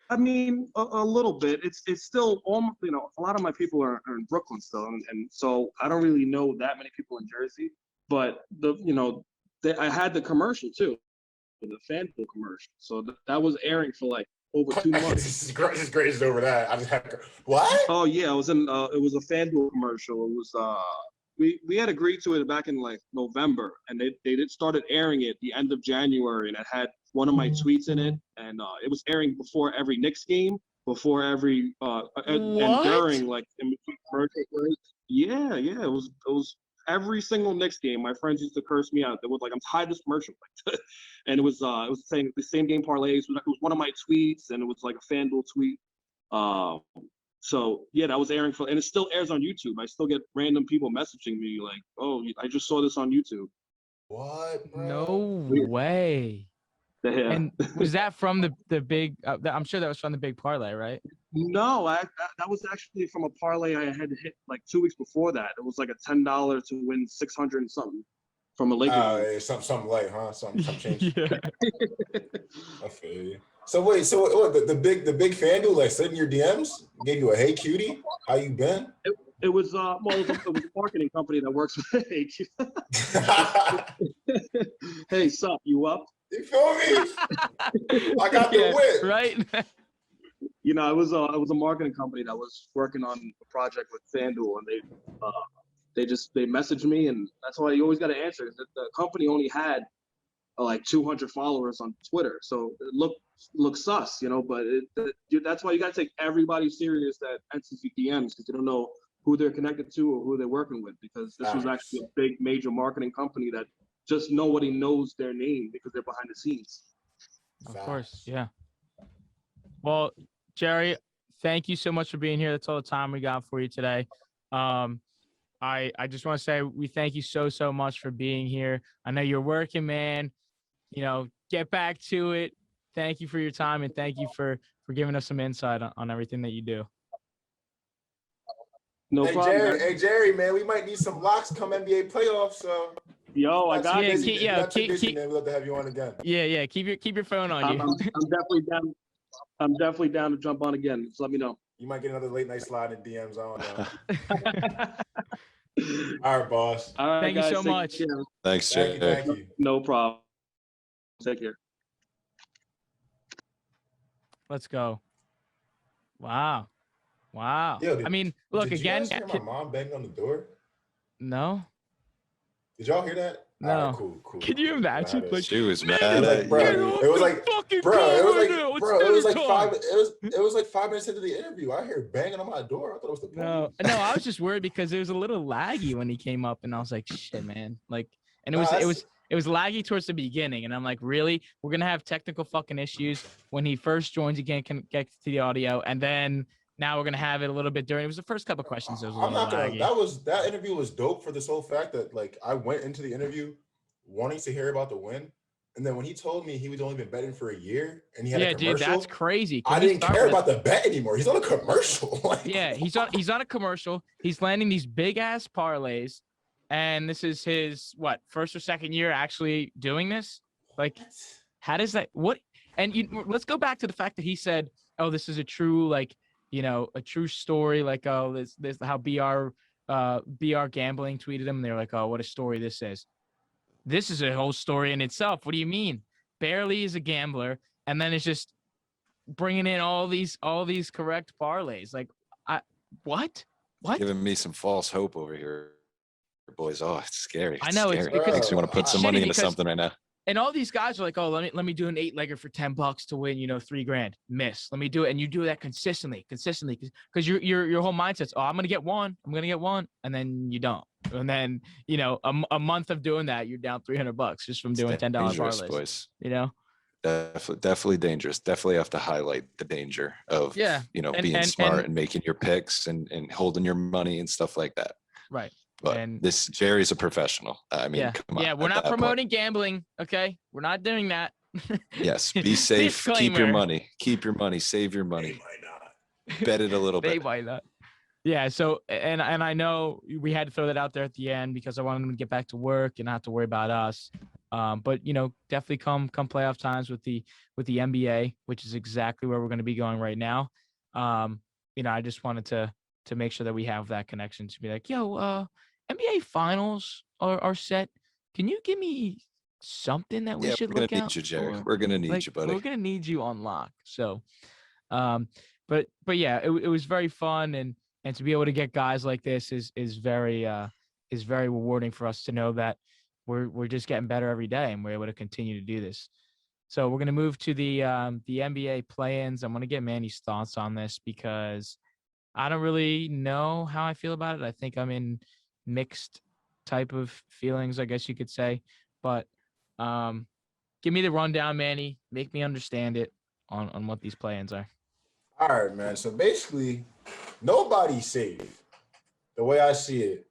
I mean, a little bit. It's still almost, a lot of my people are in Brooklyn still, and so I don't really know that many people in Jersey. But I had the commercial too, the FanDuel commercial. So that was airing for like over 2 months. Just grazed over that. I just had what? Oh yeah, it was it was a FanDuel commercial. It was we had agreed to it back in like November, and they started airing it the end of January, and it had one of my tweets in it, and it was airing before every Knicks game, before every and during like in between commercial breaks. Yeah, it was every single Knicks game. My friends used to curse me out. They would like, I'm tired of this commercial, and it was saying the same game parlays. It was one of my tweets, and it was like a FanDuel tweet. So yeah, that was airing and it still airs on YouTube. I still get random people messaging me like, "Oh, I just saw this on YouTube." What, bro? No way. Yeah. And was that from the big? I'm sure that was from the big parlay, right? No, that was actually from a parlay I had hit like 2 weeks before that. It was like a $10 to win 600 and something from a Lakers. Yeah, something light, huh? Some change. Yeah. I feel you. So wait, what, the big FanDuel like slid in your DMs, gave you a hey cutie, how you been? It was it was a marketing company that works with Hey Hey, sup, you up? You feel me? I got the whip. Right. You know, it was a marketing company that was working on a project with FanDuel, and they messaged me, and that's why you always got to answer. The company only had like 200 followers on Twitter, so it looked sus, you know. But that's why you got to take everybody serious that enters your DMs, because you don't know who they're connected to or who they're working with, because this was actually a big major marketing company that just nobody knows their name because they're behind the scenes. Of course, yeah. Well, Jerry, thank you so much for being here. That's all the time we got for you today. I just want to say we thank you so much for being here. I know you're working, man. You know, get back to it. Thank you for your time, and thank you for giving us some insight on everything that you do. No problem. Hey Jerry, man, we might need some locks come NBA playoffs. So yo, I got man. We'd love to have you on again. Yeah. Keep your phone on you. I'm definitely down. I'm definitely down to jump on again. Just let me know. You might get another late night slide in DMs. I don't know. All right, boss. All right, thank guys, you so much. Thanks, Jerry. Thank you. No problem. Take care. Let's go. Wow. Yo, I mean, look did again. You guys hear my mom banging on the door? No. Did y'all hear that? No. Right, cool. Can you imagine? Like, she was mad at bro. you. It was like, it was like 5 minutes into the interview. I hear banging on my door. I thought it was the police. No, I was just worried because it was a little laggy when he came up, and I was like, shit, man. Like, and it was laggy towards the beginning, and I'm like, really? We're gonna have technical fucking issues when he first joins again, can get to the audio, and then now we're gonna have it a little bit during. It was the first couple of questions. It was a little laggy. That interview was dope for the sole fact that like I went into the interview wanting to hear about the win, and then when he told me he was only been betting for a year and he had a commercial, dude, that's crazy. I didn't care about the bet anymore. He's on a commercial. Like, yeah, he's on a commercial. He's landing these big ass parlays, and this is his first or second year actually doing this. Like, how does that And let's go back to the fact that he said, "Oh, this is a true a true story." Like, oh, this how BR Gambling tweeted him. They're like, "Oh, what a story this is." This is a whole story in itself. What do you mean? Barely is a gambler, and then it's just bringing in all these correct parlays. Like, what? Giving me some false hope over here, boys. Oh, it's scary. I know it's scary. It makes me want to put some money into something right now. And all these guys are like, oh, let me do an 8-legger for $10 to win, $3,000. Miss. Let me do it, and you do that consistently, because your whole mindset's, oh, I'm gonna get one, and then you don't, and then a month of doing that, you're down $300 just from doing $10 parlays. Boys. Definitely dangerous. Definitely have to highlight the danger of being smart and making your picks and holding your money and stuff like that. Right. But this Jerry's a professional. I mean, come on. Yeah, we're not promoting gambling. Okay, we're not doing that. Yes, be safe. Keep your money. Save your money. They might not. Bet it a little bit. They might not. Yeah. So, and I know we had to throw that out there at the end because I wanted them to get back to work and not have to worry about us. But definitely come playoff times with the NBA, which is exactly where we're going to be going right now. I just wanted to make sure that we have that connection to be like, yo, NBA finals are set. Can you give me something that we should look at? Need you, Jerry. We're gonna need you, buddy. We're gonna need you on lock. So, but yeah, it was very fun, and to be able to get guys like this is very rewarding for us to know that we're just getting better every day, and we're able to continue to do this. So we're gonna move to the NBA play-ins. I'm gonna get Manny's thoughts on this because I don't really know how I feel about it. I think I'm in mixed type of feelings, I guess you could say. But give me the rundown, Manny. Make me understand it on what these play-ins are. All right, man. So basically, nobody's safe. The way I see it,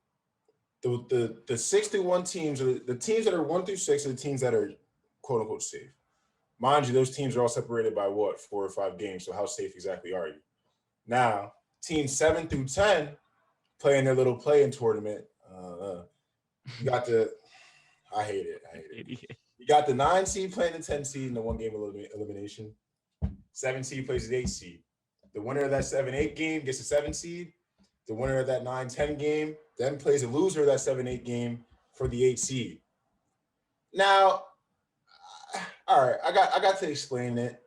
the 61 teams, or the teams that are 1 through 6 are the teams that are quote unquote safe. Mind you, those teams are all separated by what, 4 or 5 games. So how safe exactly are you? Now, teams 7 through 10 playing their little play-in tournament. You got the, I hate it. You got the 9 seed playing the 10 seed in the 1 game elimination. 7 seed plays the 8 seed. The winner of that 7-8 game gets a 7 seed. The winner of that 9-10 game then plays a loser of that 7-8 game for the 8 seed. Now, all right, I got to explain it.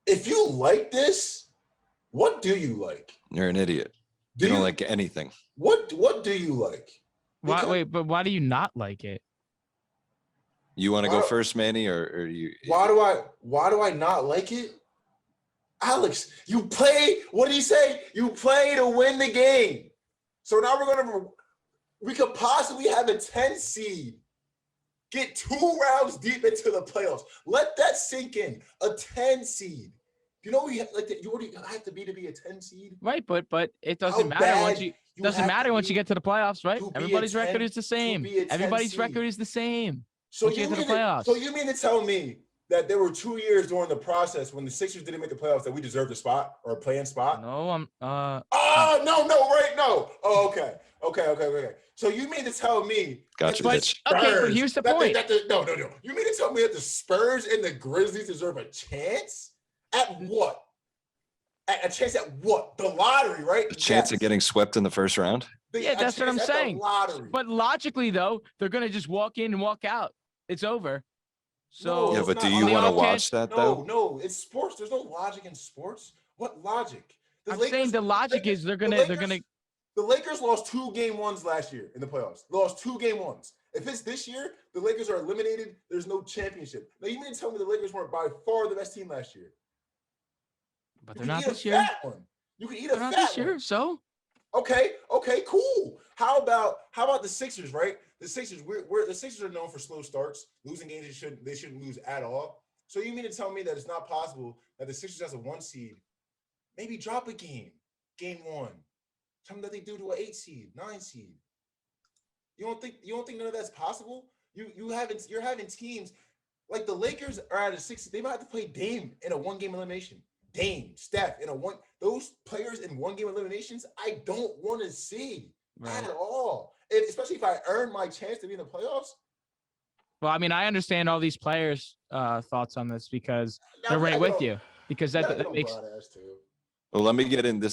If you like this, what do you like? You're an idiot. You don't like anything. What do you like? But why do you not like it? You want to go first, Manny, or you? Why do I not like it? Alex, you play. What did he say? You play to win the game. So now we could possibly have a 10 seed get 2 rounds deep into the playoffs. Let that sink in. A 10 seed. You know, you already have to be a 10 seed. Right, but it doesn't matter once you get to the playoffs, right? Everybody's record is the same. Everybody's record is the same. So you mean to tell me that there were 2 years during the process when the Sixers didn't make the playoffs that we deserved a spot or a play-in spot? No, no. Oh, okay. So you mean to tell me? Gotcha. But here's the point. No. You mean to tell me that the Spurs and the Grizzlies deserve a chance? At what? A chance at what? The lottery, right? A chance of getting swept in the first round? Yeah, that's what I'm saying. But logically, though, they're going to just walk in and walk out. It's over. So yeah, but do you want to watch that, though? No, it's sports. There's no logic in sports. What logic? I'm saying the logic is they're gonna. The Lakers lost 2 game ones last year in the playoffs. They lost 2 game ones. If it's this year, the Lakers are eliminated. There's no championship. Now you mean to tell me the Lakers weren't by far the best team last year? But they're not this year. You can eat a fat this one. year, so okay, cool. How about the Sixers, right? The Sixers, the Sixers are known for slow starts, losing games they shouldn't lose at all. So you mean to tell me that it's not possible that the Sixers as a 1 seed, maybe drop a game 1. Tell them that they do to an 8 seed, 9 seed. You don't think none of that's possible? You're having teams like the Lakers are at a 6. They might have to play Dame in a 1 game elimination. Dame, Steph in a 1. Those players in 1 game eliminations, I don't want to see at all. And especially if I earn my chance to be in the playoffs. Well, I mean, I understand all these players' thoughts on this because they're right with you. Because that makes. Well, let me get in.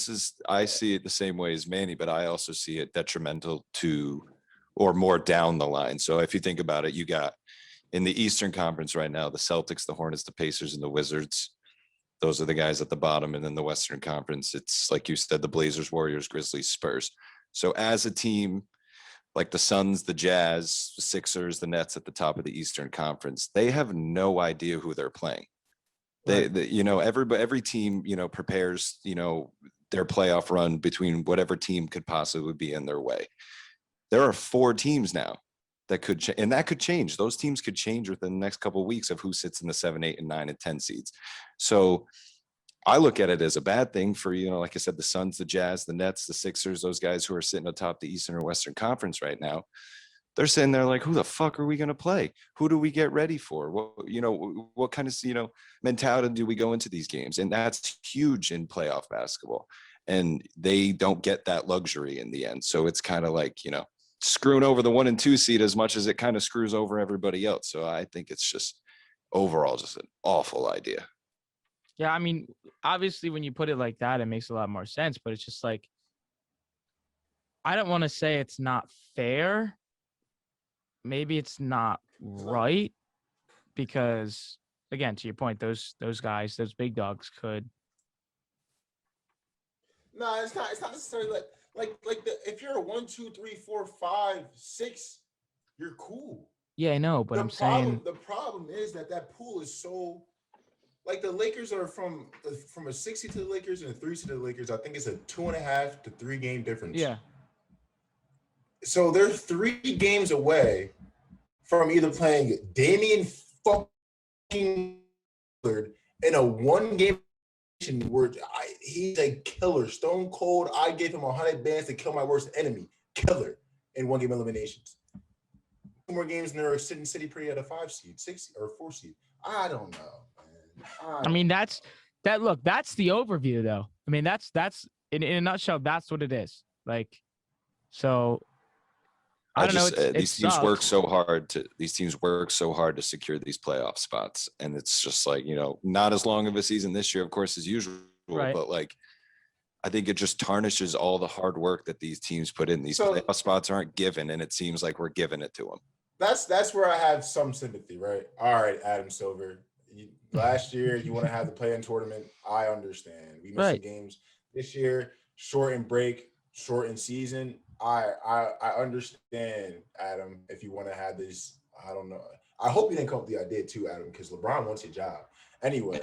I see it the same way as Manny, but I also see it detrimental to, or more down the line. So if you think about it, you got in the Eastern Conference right now, the Celtics, the Hornets, the Pacers, and the Wizards. Those are the guys at the bottom. And then the Western Conference, it's like you said, the Blazers, Warriors, Grizzlies, Spurs. So as a team, like the Suns, the Jazz, the Sixers, the Nets at the top of the Eastern Conference, they have no idea who they're playing. Every team, prepares, their playoff run between whatever team could possibly be in their way. There are 4 teams now that could and that could change. Those teams could change within the next couple of weeks of who sits in the 7, 8, and 9 and 10 seeds. So I look at it as a bad thing for, like I said, the Suns, the Jazz, the Nets, the Sixers, those guys who are sitting atop the Eastern or Western Conference right now. They're sitting there like, who the fuck are we going to play? Who do we get ready for? What kind of, mentality do we go into these games? And that's huge in playoff basketball. And they don't get that luxury in the end. So it's kind of like, screwing over the 1 and 2 seed as much as it kind of screws over everybody else. So I think it's just overall just an awful idea. Yeah, I mean, obviously when you put it like that, it makes a lot more sense, but it's just like, I don't want to say it's not fair. Maybe it's not right because, again, to your point, those guys, those big dogs could. No, it's not necessarily like if you're a 1, 2, 3, 4, 5, 6, you're cool. Yeah, I know, but saying the problem is that pool is so. Like the Lakers are from a 60 to the Lakers and a 3 to the Lakers. I think it's a 2.5 to 3 game difference. Yeah. So they're 3 games away from either playing Damian fucking Lillard in a 1 game He's a killer, stone cold. I gave him 100 bands to kill my worst enemy, killer in 1 game eliminations. 2 more games and they're sitting City pretty at a 5 seed, 6 or 4 seed. I don't know, man. That's the overview though. I mean, that's in a nutshell, that's what it is. Like, so I don't know. These teams work so hard to secure these playoff spots. And it's just like, not as long of a season this year, of course, as usual, right. But like, I think it just tarnishes all the hard work that these teams put in. These playoff spots aren't given, and it seems like we're giving it to them. That's where I have some sympathy, right? All right, Adam Silver. Last year, you want to have the play-in tournament. I understand. We missed some games this year. Shortened break, shortened season. I understand, Adam. If you want to have this, I don't know. I hope you didn't come up with the idea too, Adam, because LeBron wants your job. Anyway,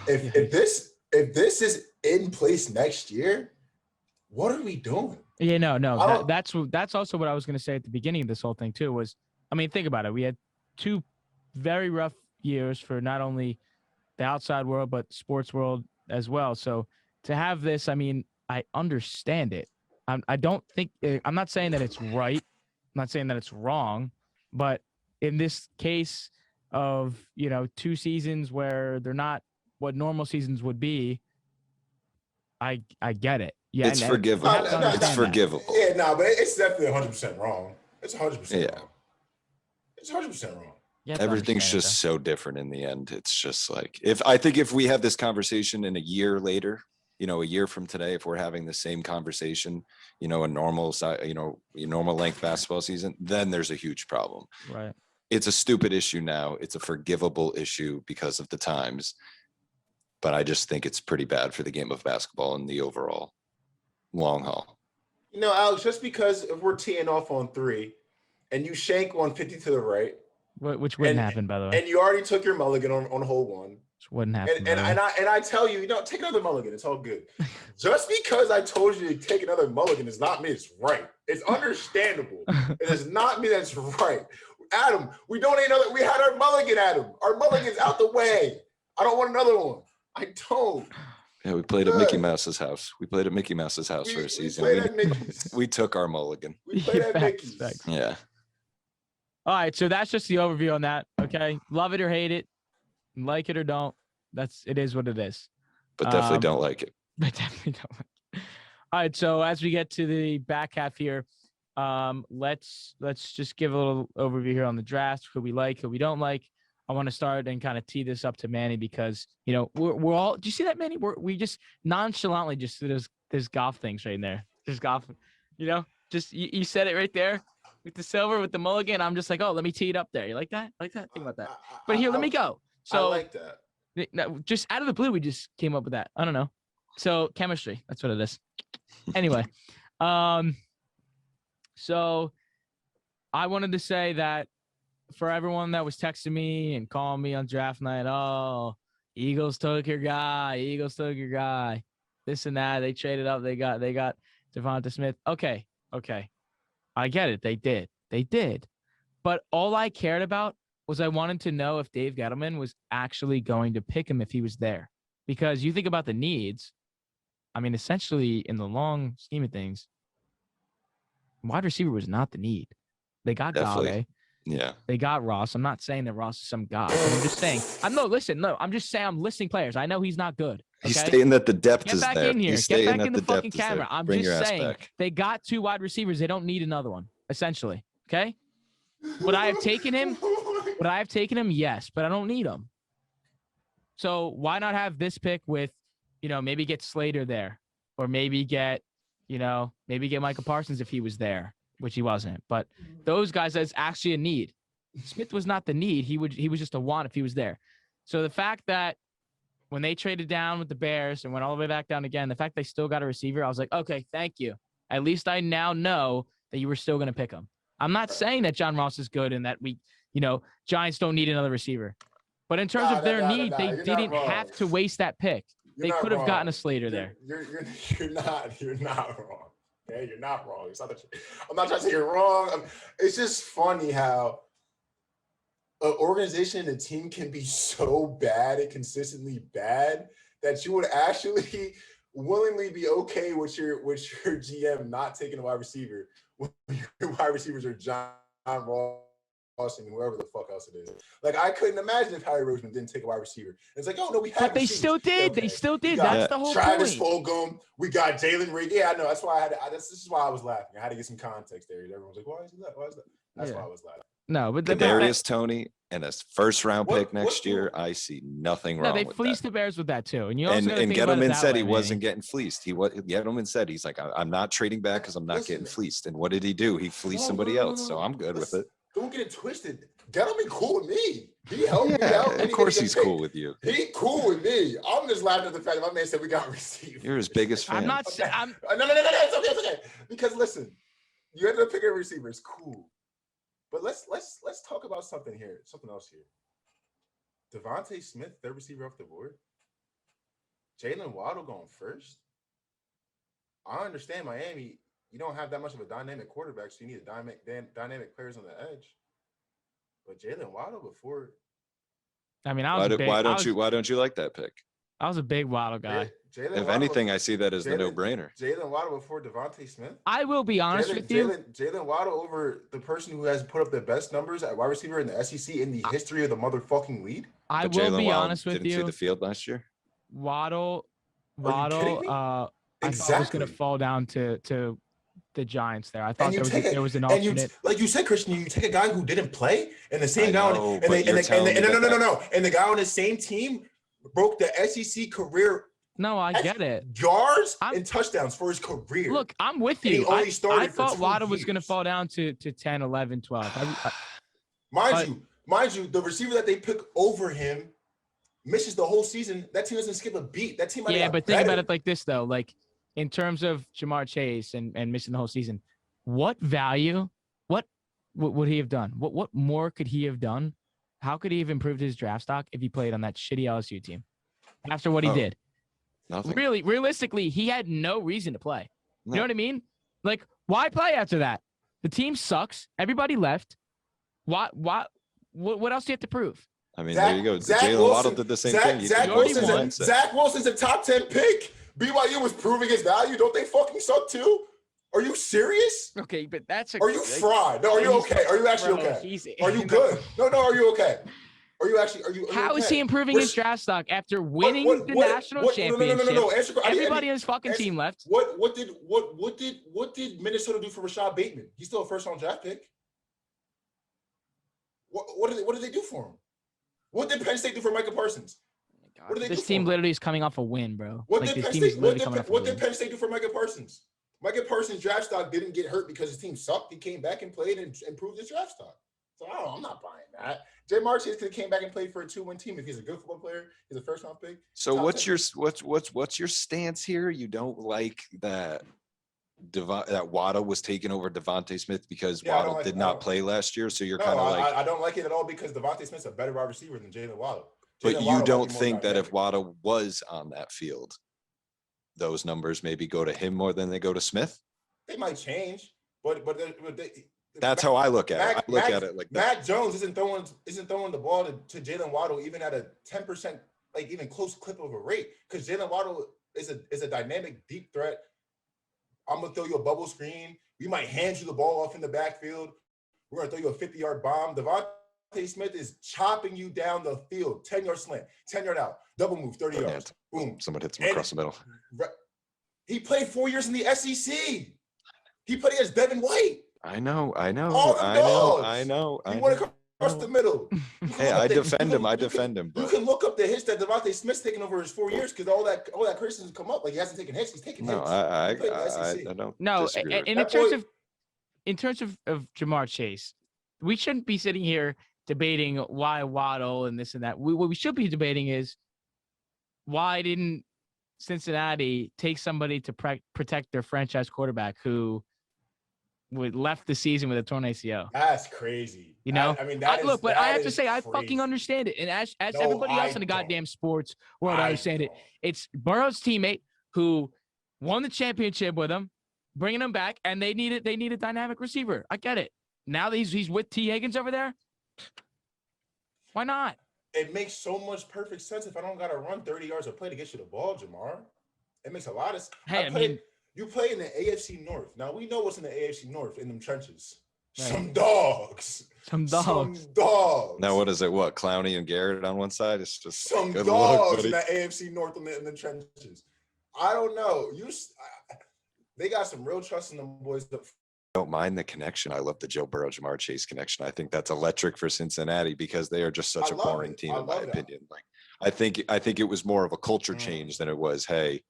if this is in place next year, what are we doing? Yeah, no. That's also what I was going to say at the beginning of this whole thing too. Was, I mean, think about it. We had 2 very rough years for not only the outside world but sports world as well. So to have this, I mean, I understand it. I don't think I'm not saying that it's right. I'm not saying that it's wrong, but in this case of 2 seasons where they're not what normal seasons would be, I get it. Yeah, it's forgivable. It's forgivable. Yeah, but it's definitely 100% wrong. It's 100% wrong. It's 100% wrong. Yeah, everything's just so different in the end. It's just like if we have this conversation in a year later, a year from today, if we're having the same conversation, a normal normal length basketball season, then there's a huge problem. Right. It's a stupid issue now. It's a forgivable issue because of the times, but I just think it's pretty bad for the game of basketball in the overall long haul. Alex, just because if we're teeing off on 3 and you shank 150 to the right, which wouldn't happen, by the way, and you already took your mulligan on hole 1, which wouldn't happen, and I tell you, take another mulligan. It's all good. Just because I told you to take another mulligan does not mean it's right. It's understandable. It does not mean that's right. Adam, we don't need another. We had our mulligan, Adam. Our mulligan's out the way. I don't want another one. I don't. Yeah, we played at Mickey Mouse's house. For a season. We took our mulligan. We played at Mickey's. Yeah. All right, so that's just the overview on that. Okay, love it or hate it, like it or don't. It is what it is. But definitely don't like it. But definitely don't like it. All right, so as we get to the back half here, let's just give a little overview here on the draft, who we like, who we don't like. I want to start and kind of tee this up to Manny because we're all. Do you see that, Manny? We just nonchalantly just do there's golf things right in there. There's golf. Just you said it right there with the silver with the mulligan. I'm just like, oh, let me tee it up there. You like that? Think about that. But here, let me go. So I like that. Just out of the blue, we just came up with that. I don't know. So chemistry. That's what it is. Anyway, so I wanted to say that. For everyone that was texting me and calling me on draft night, oh, Eagles took your guy, this and that. They traded up. They got Devonta Smith. Okay. I get it. They did. But all I cared about was I wanted to know if Dave Gettleman was actually going to pick him if he was there. Because you think about the needs, I mean, essentially in the long scheme of things, wide receiver was not the need. They got Galladay. Yeah. They got Ross. I'm not saying that Ross is some guy. I'm just saying. I'm just saying I'm listing players. I know he's not good. Okay? He's stating that the depth is there. Get back in here. Get back in the fucking camera. I'm just saying they got 2 wide receivers. They don't need another one, essentially. Okay? Would I have taken him? Yes, but I don't need him. So why not have this pick with, maybe get Slater there, or maybe get Michael Parsons if he was there, which he wasn't. But those guys, that's actually a need. Smith was not the need. He was just a want if he was there. So the fact that when they traded down with the Bears and went all the way back down again, the fact they still got a receiver, I was like, okay, thank you. At least I now know that you were still going to pick him. I'm not saying that John Ross is good and that Giants don't need another receiver. But in terms of their need, they didn't have to waste that pick. They could have gotten a Slater there. You're not wrong. Okay, you're not wrong. I'm not trying to say you're wrong. It's just funny how an organization and a team can be so bad and consistently bad that you would actually willingly be okay with your GM not taking a wide receiver when your wide receivers are John Ross and whoever the fuck else it is. Like, I couldn't imagine if Harry Roseman didn't take a wide receiver. It's like, oh no, we have. But they still did. Okay. They still did. That's the whole Travis point. Fulgham. We got Jalen Reed. Yeah, I know. That's why this is why I was laughing. I had to get some context there. Everyone's like, why is that? Why is that? That's why I was laughing. No, but Kadarius Toney and a first-round pick next year, I see nothing wrong. No, they with fleeced that. the Bears with that too. And you also and Gettleman said he wasn't getting fleeced. Gettleman said he's like, I'm not trading back because I'm not getting fleeced. And what did he do? He fleeced somebody else. So I'm good with it. Don't get it twisted. Gettleman cool with me. He helped me out. Of course he's cool with you. He cool with me. I'm just laughing at the fact that my man said we got received. You're his biggest fan. I'm not. Okay. No. It's okay. Because listen, you ended up picking a receiver. It's cool. But let's talk about something else here. Devontae Smith, third receiver off the board. Jalen Waddle going first. I understand Miami. You don't have that much of a dynamic quarterback, so you need a dynamic players on the edge. But Jalen Waddle before. I mean, why don't you like that pick? I was a big Waddle guy. If anything, I see that as the no-brainer. Jalen Waddle before Devontae Smith. I will be honest with you. Jalen Waddle over the person who has put up the best numbers at wide receiver in the SEC in the history of the motherfucking league. I will be honest with you. Didn't see the field last year. Waddle. I thought it was going to fall down to the Giants there. I thought there was an alternate. Like you said, Christian, you take a guy who didn't play and the same guy no. And the guy on the same team broke the SEC career. No, I get it. Yards and touchdowns for his career. Look, I'm with you. I thought Waddle was going to fall down to 10, 11, 12. Mind you, the receiver that they pick over him misses the whole season. That team doesn't skip a beat. That team. Yeah, but think about it like this though. Like in terms of Jamar Chase and missing the whole season, what value? What would he have done? What more could he have done? How could he have improved his draft stock if he played on that shitty LSU team after what he did? Nothing. Really, realistically, he had no reason to play. No. You know what I mean? Like, why play after that? The team sucks. Everybody left. What else do you have to prove? I mean, there you go. Jalen Waddle did the same thing. Zach Wilson's a top 10 pick. BYU was proving his value. Don't they fucking suck too? Are you serious? Okay, but that's Are you fried? No, are you okay? Are you actually okay? Are you good? No, are you okay? Are you How is he improving his draft stock after winning the national championship? No. Everybody on his fucking team left. What did Minnesota do for Rashad Bateman? He's still a first-round draft pick. What did they do for him? What did Penn State do for Micah Parsons? Oh this team literally is coming off a win, bro. What did Penn State do for Micah Parsons? Micah Parsons' draft stock didn't get hurt because his team sucked. He came back and played and improved his draft stock. So I'm not buying that. Jamar Chase could have came back and played for a 2-win team if he's a good football player. He's a first-round pick. So what's your stance here? You don't like that Waddle was taken over Devontae Smith because Waddle did not play last year. So you're kind of like, I don't like it at all because Devontae Smith's a better wide receiver than Jalen Waddle. But you don't think that if Waddle was on that field, those numbers maybe go to him more than they go to Smith? They might change, but that's how I look at it. I look at it like that. Mac Jones isn't throwing the ball to Jalen Waddle even at a 10%, like even close clip of a rate, because Jalen Waddle is a dynamic deep threat. I'm gonna throw you a bubble screen. We might hand you the ball off in the backfield. We're gonna throw you a 50-yard bomb. Devontae Smith is chopping you down the field, 10-yard slant, 10-yard out, double move, 30 yards. Boom. Someone hits him across the middle. He played 4 years in the SEC. He played against Devin White. I know. You want to come across the middle. Hey, I defend him. But you can look up the hits that Devontae Smith's taken over his 4 years because all that criticism come up. Like he hasn't taken hits. He's taking hits. I don't. No, and in terms of Jamar Chase, we shouldn't be sitting here debating why Waddle and this and that. What we should be debating is why didn't Cincinnati take somebody to protect their franchise quarterback who left the season with a torn ACL. That's crazy. You know, I mean, I have to say, I fucking understand it. And as everybody else in the goddamn sports world, I understand it. It's Burrow's teammate who won the championship with him, bringing him back, and they need a dynamic receiver. I get it. Now that he's with T. Higgins over there, why not? it makes so much perfect sense if I don't gotta run 30 yards of play to get you the ball, Jamar. It makes a lot of. Hey, you play in the AFC North. Now we know what's in the AFC North in them trenches. Right. Some dogs. Some dogs. Now what is it? What, Clowney and Garrett on one side? It's just some dogs in the AFC North in the trenches. I don't know. They got some real trust in them boys. Don't mind the connection. I love the Joe Burrow, Jamar Chase connection. I think that's electric for Cincinnati because they are just such a boring team, in my opinion. Like, I think it was more of a culture change than it was, hey,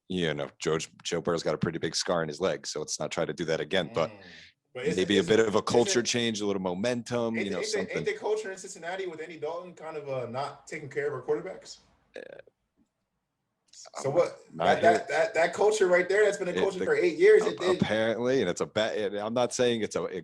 you know, Joe Burrow's got a pretty big scar in his leg, so let's not try to do that again. But maybe a bit of a culture change, a little momentum, something. Ain't the culture in Cincinnati with Andy Dalton kind of not taking care of our quarterbacks? So what? That culture right there, that's been a culture for 8 years. Apparently, and it's a bad. I'm not saying it's a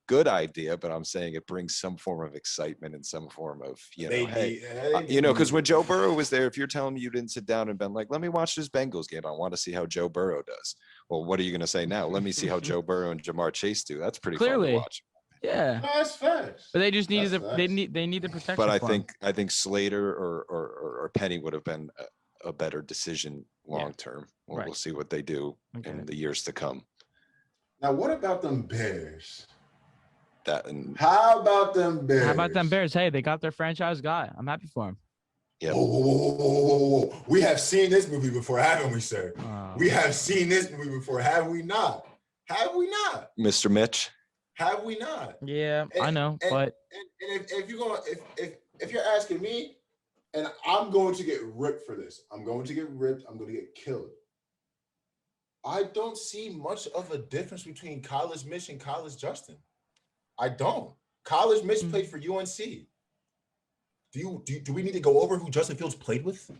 good idea, but I'm saying it brings some form of excitement and some form of because when Joe Burrow was there, if you're telling me you didn't sit down and been like, let me watch this Bengals game, I want to see how Joe Burrow does. Well, what are you going to say now? Let me see how Joe Burrow and Jamar Chase do. That's pretty fun to watch. Yeah, that's facts. But they just needed they need the protection. But I think Slater or Penny would have been a better decision long term. We'll see what they do in the years to come. Now, what about them Bears? How about them Bears? How about them Bears? Hey, they got their franchise guy. I'm happy for him. Yeah. Whoa. We have seen this movie before, haven't we, sir? We have seen this movie before, have we not? Have we not? Mr. Mitch? Have we not? Yeah, I know. But if you're asking me, and I'm going to get ripped for this. I'm going to get ripped. I'm going to get killed. I don't see much of a difference between College Mitch and College Justin. I don't. College Mitch played for UNC. Do we need to go over who Justin Fields played with?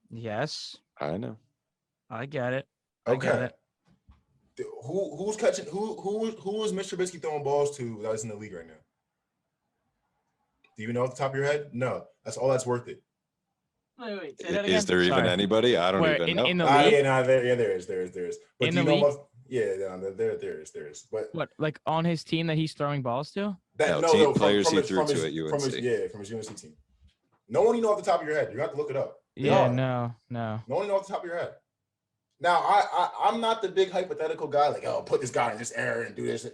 Yes. I know. I get it. Okay. I get it. Who's catching? Who is Mr. Trubisky throwing balls to that is in the league right now? Do you know off the top of your head? No. That's all that's worth it. Wait. Say that again? Is there even anybody? I don't even know. In the league? There is. But in the league? There is. But what, like on his team that he's throwing balls to? Players he threw to at UNC. From his UNC team. No one you know off the top of your head. You have to look it up. No. No one you know off the top of your head. Now, I'm not the big hypothetical guy, like, oh, put this guy in this area and do this.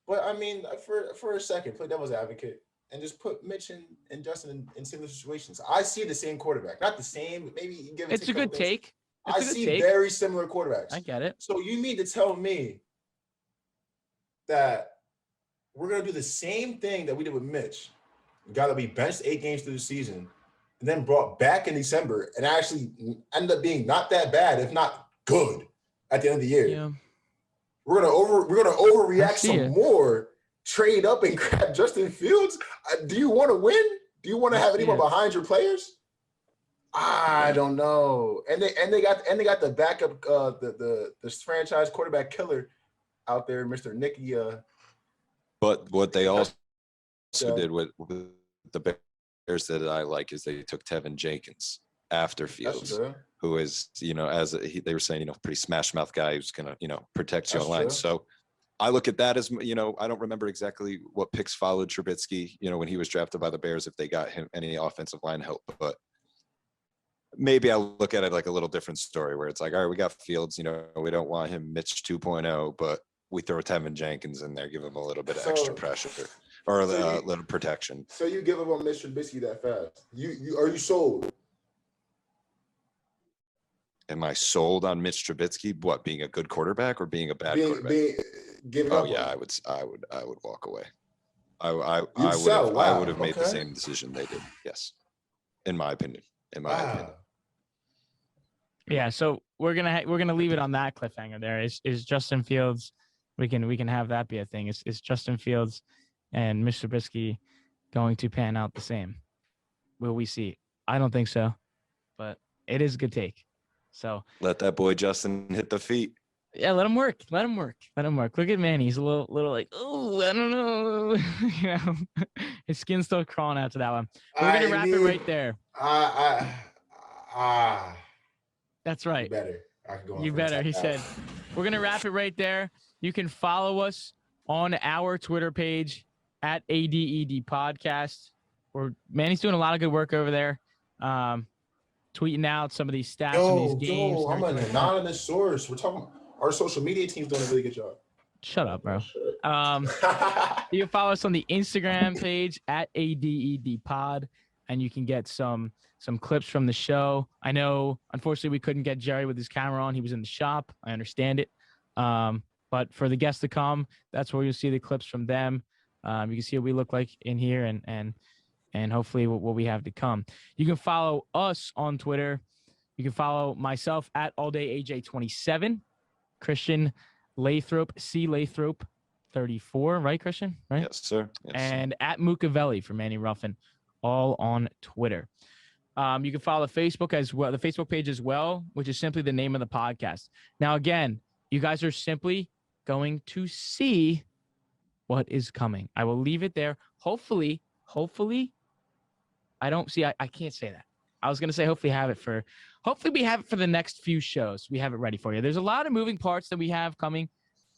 But I mean, for a second, play devil's advocate. And just put Mitch and Justin in similar situations. I see the same quarterback, not the same. Maybe you give it. It's a good take. I see very similar quarterbacks. I get it. So you mean to tell me that we're gonna do the same thing that we did with Mitch, got to be benched 8 games through the season, and then brought back in December, and actually ended up being not that bad, if not good, at the end of the year. Yeah. We're gonna overreact some more. Trade up and grab Justin Fields? Do you want to win? Do you want to have anyone behind your players? I don't know. And they got the backup the franchise quarterback killer out there, Mr. Nicky. But what they also did with the Bears that I like is they took Tevin Jenkins after Fields, who is they were saying pretty smash mouth guy who's gonna protect you online. So I look at that as, I don't remember exactly what picks followed Trubisky, when he was drafted by the Bears, if they got him any offensive line help. But maybe I look at it like a little different story where it's like, all right, we got Fields, we don't want him Mitch 2.0, but we throw Tevin Jenkins in there, give him a little bit of extra pressure or a little protection. So you give up on Mitch Trubisky that fast? Are you sold? Am I sold on Mitch Trubisky? What, being a good quarterback or being a bad quarterback? I would walk away. I would have made the same decision they did. Yes, in my opinion. Yeah, so we're gonna leave it on that cliffhanger. There is Justin Fields. We can have that be a thing. Is Justin Fields and Mr. Trubisky going to pan out the same? Will we see? I don't think so, but it is a good take. So let that boy Justin hit the feet. Yeah, let him work. Look at Manny. He's a little like, oh, I don't know. His skin's still crawling after that one. We're gonna wrap it right there. That's right. You better. He said, we're gonna wrap it right there. You can follow us on our Twitter page at ADED Podcast. Manny's doing a lot of good work over there. Tweeting out some of these stats from these games. I'm an anonymous source. We're talking. Our social media team's doing a really good job. Shut up, bro. You can follow us on the Instagram page at ADED Pod, and you can get some clips from the show. I know, unfortunately, we couldn't get Jerry with his camera on. He was in the shop. I understand it. But for the guests to come, that's where you'll see the clips from them. You can see what we look like in here and hopefully what we have to come. You can follow us on Twitter. You can follow myself at alldayaj27, Christian Lathrop, C. Lathrop 34, right, Christian? Right? Yes, sir. Yes. And at Mucavelli for Manny Ruffin, all on Twitter. You can follow the Facebook as well, the Facebook page as well, which is simply the name of the podcast. Now, again, you guys are simply going to see what is coming. I will leave it there. Hopefully, I can't say that. I was going to say hopefully we have it for the next few shows. We have it ready for you. There's a lot of moving parts that we have coming,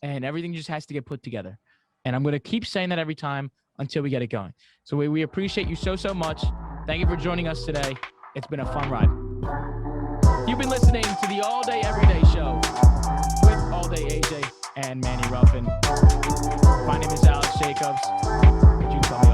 and everything just has to get put together. And I'm going to keep saying that every time until we get it going. So we appreciate you so much. Thank you for joining us today. It's been a fun ride. You've been listening to the All Day Everyday Show with All Day AJ and Manny Ruffin. My name is Alex Jacobs. You can call me